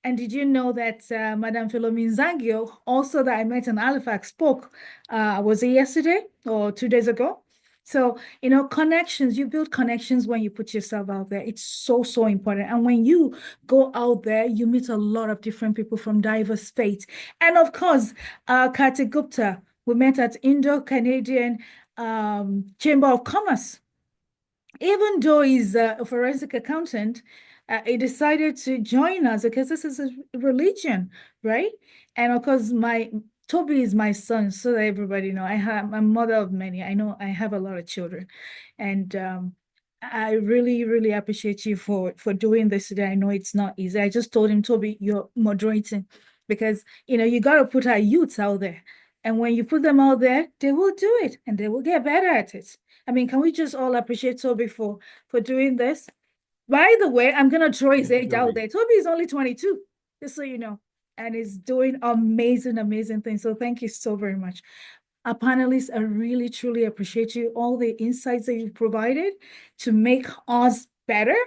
And did you know that Madame Philomene Zangio, also that I met in Halifax, spoke, was it yesterday or 2 days ago? So, connections, you build connections when you put yourself out there. It's so, so important. And when you go out there, you meet a lot of different people from diverse faiths. And of course, Kartik Gupta, we met at Indo-Canadian Chamber of Commerce. Even though he's a forensic accountant, he decided to join us because this is a religion, right? And of course, Tobi is my son, so that everybody know. I'm a mother of many. I know I have a lot of children, and I really, really appreciate you for doing this today. I know it's not easy. I just told him, Tobi, you're moderating, because you got to put our youths out there. And when you put them out there, they will do it and they will get better at it. I mean, can we just all appreciate Tobi for doing this? By the way, I'm going to throw his age out there. Tobi is only 22, just so you know, and is doing amazing, amazing things. So thank you so very much. Our panelists, I really, truly appreciate you. All the insights that you've provided to make us better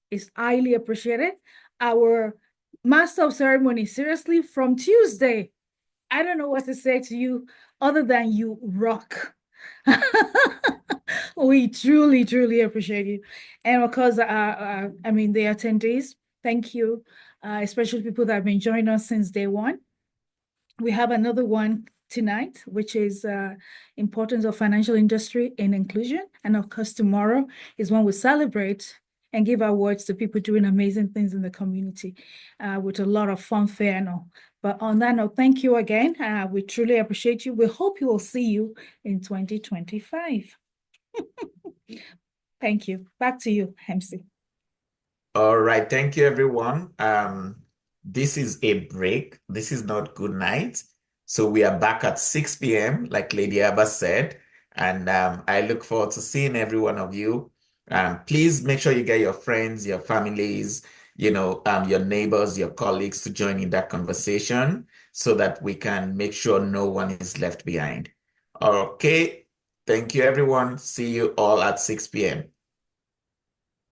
is highly appreciated. Our master of ceremony, seriously, from Tuesday, I don't know what to say to you other than you rock. We truly, truly appreciate you. And of course, I mean, the attendees, thank you, especially people that have been joining us since day one. We have another one tonight, which is importance of financial industry in inclusion. And of course, tomorrow is when we celebrate and give awards to people doing amazing things in the community with a lot of fanfare and all. But on that note, thank you again. We truly appreciate you. We hope we will see you in 2025. Thank you. Back to you, MC. All right. Thank you, everyone. This is a break. This is not good night. So we are back at 6 p.m., like Lady Abba said. And I look forward to seeing every one of you. Please make sure you get your friends, your families, your neighbors, your colleagues to join in that conversation so that we can make sure no one is left behind. Okay. Thank you, everyone. See you all at 6 p.m.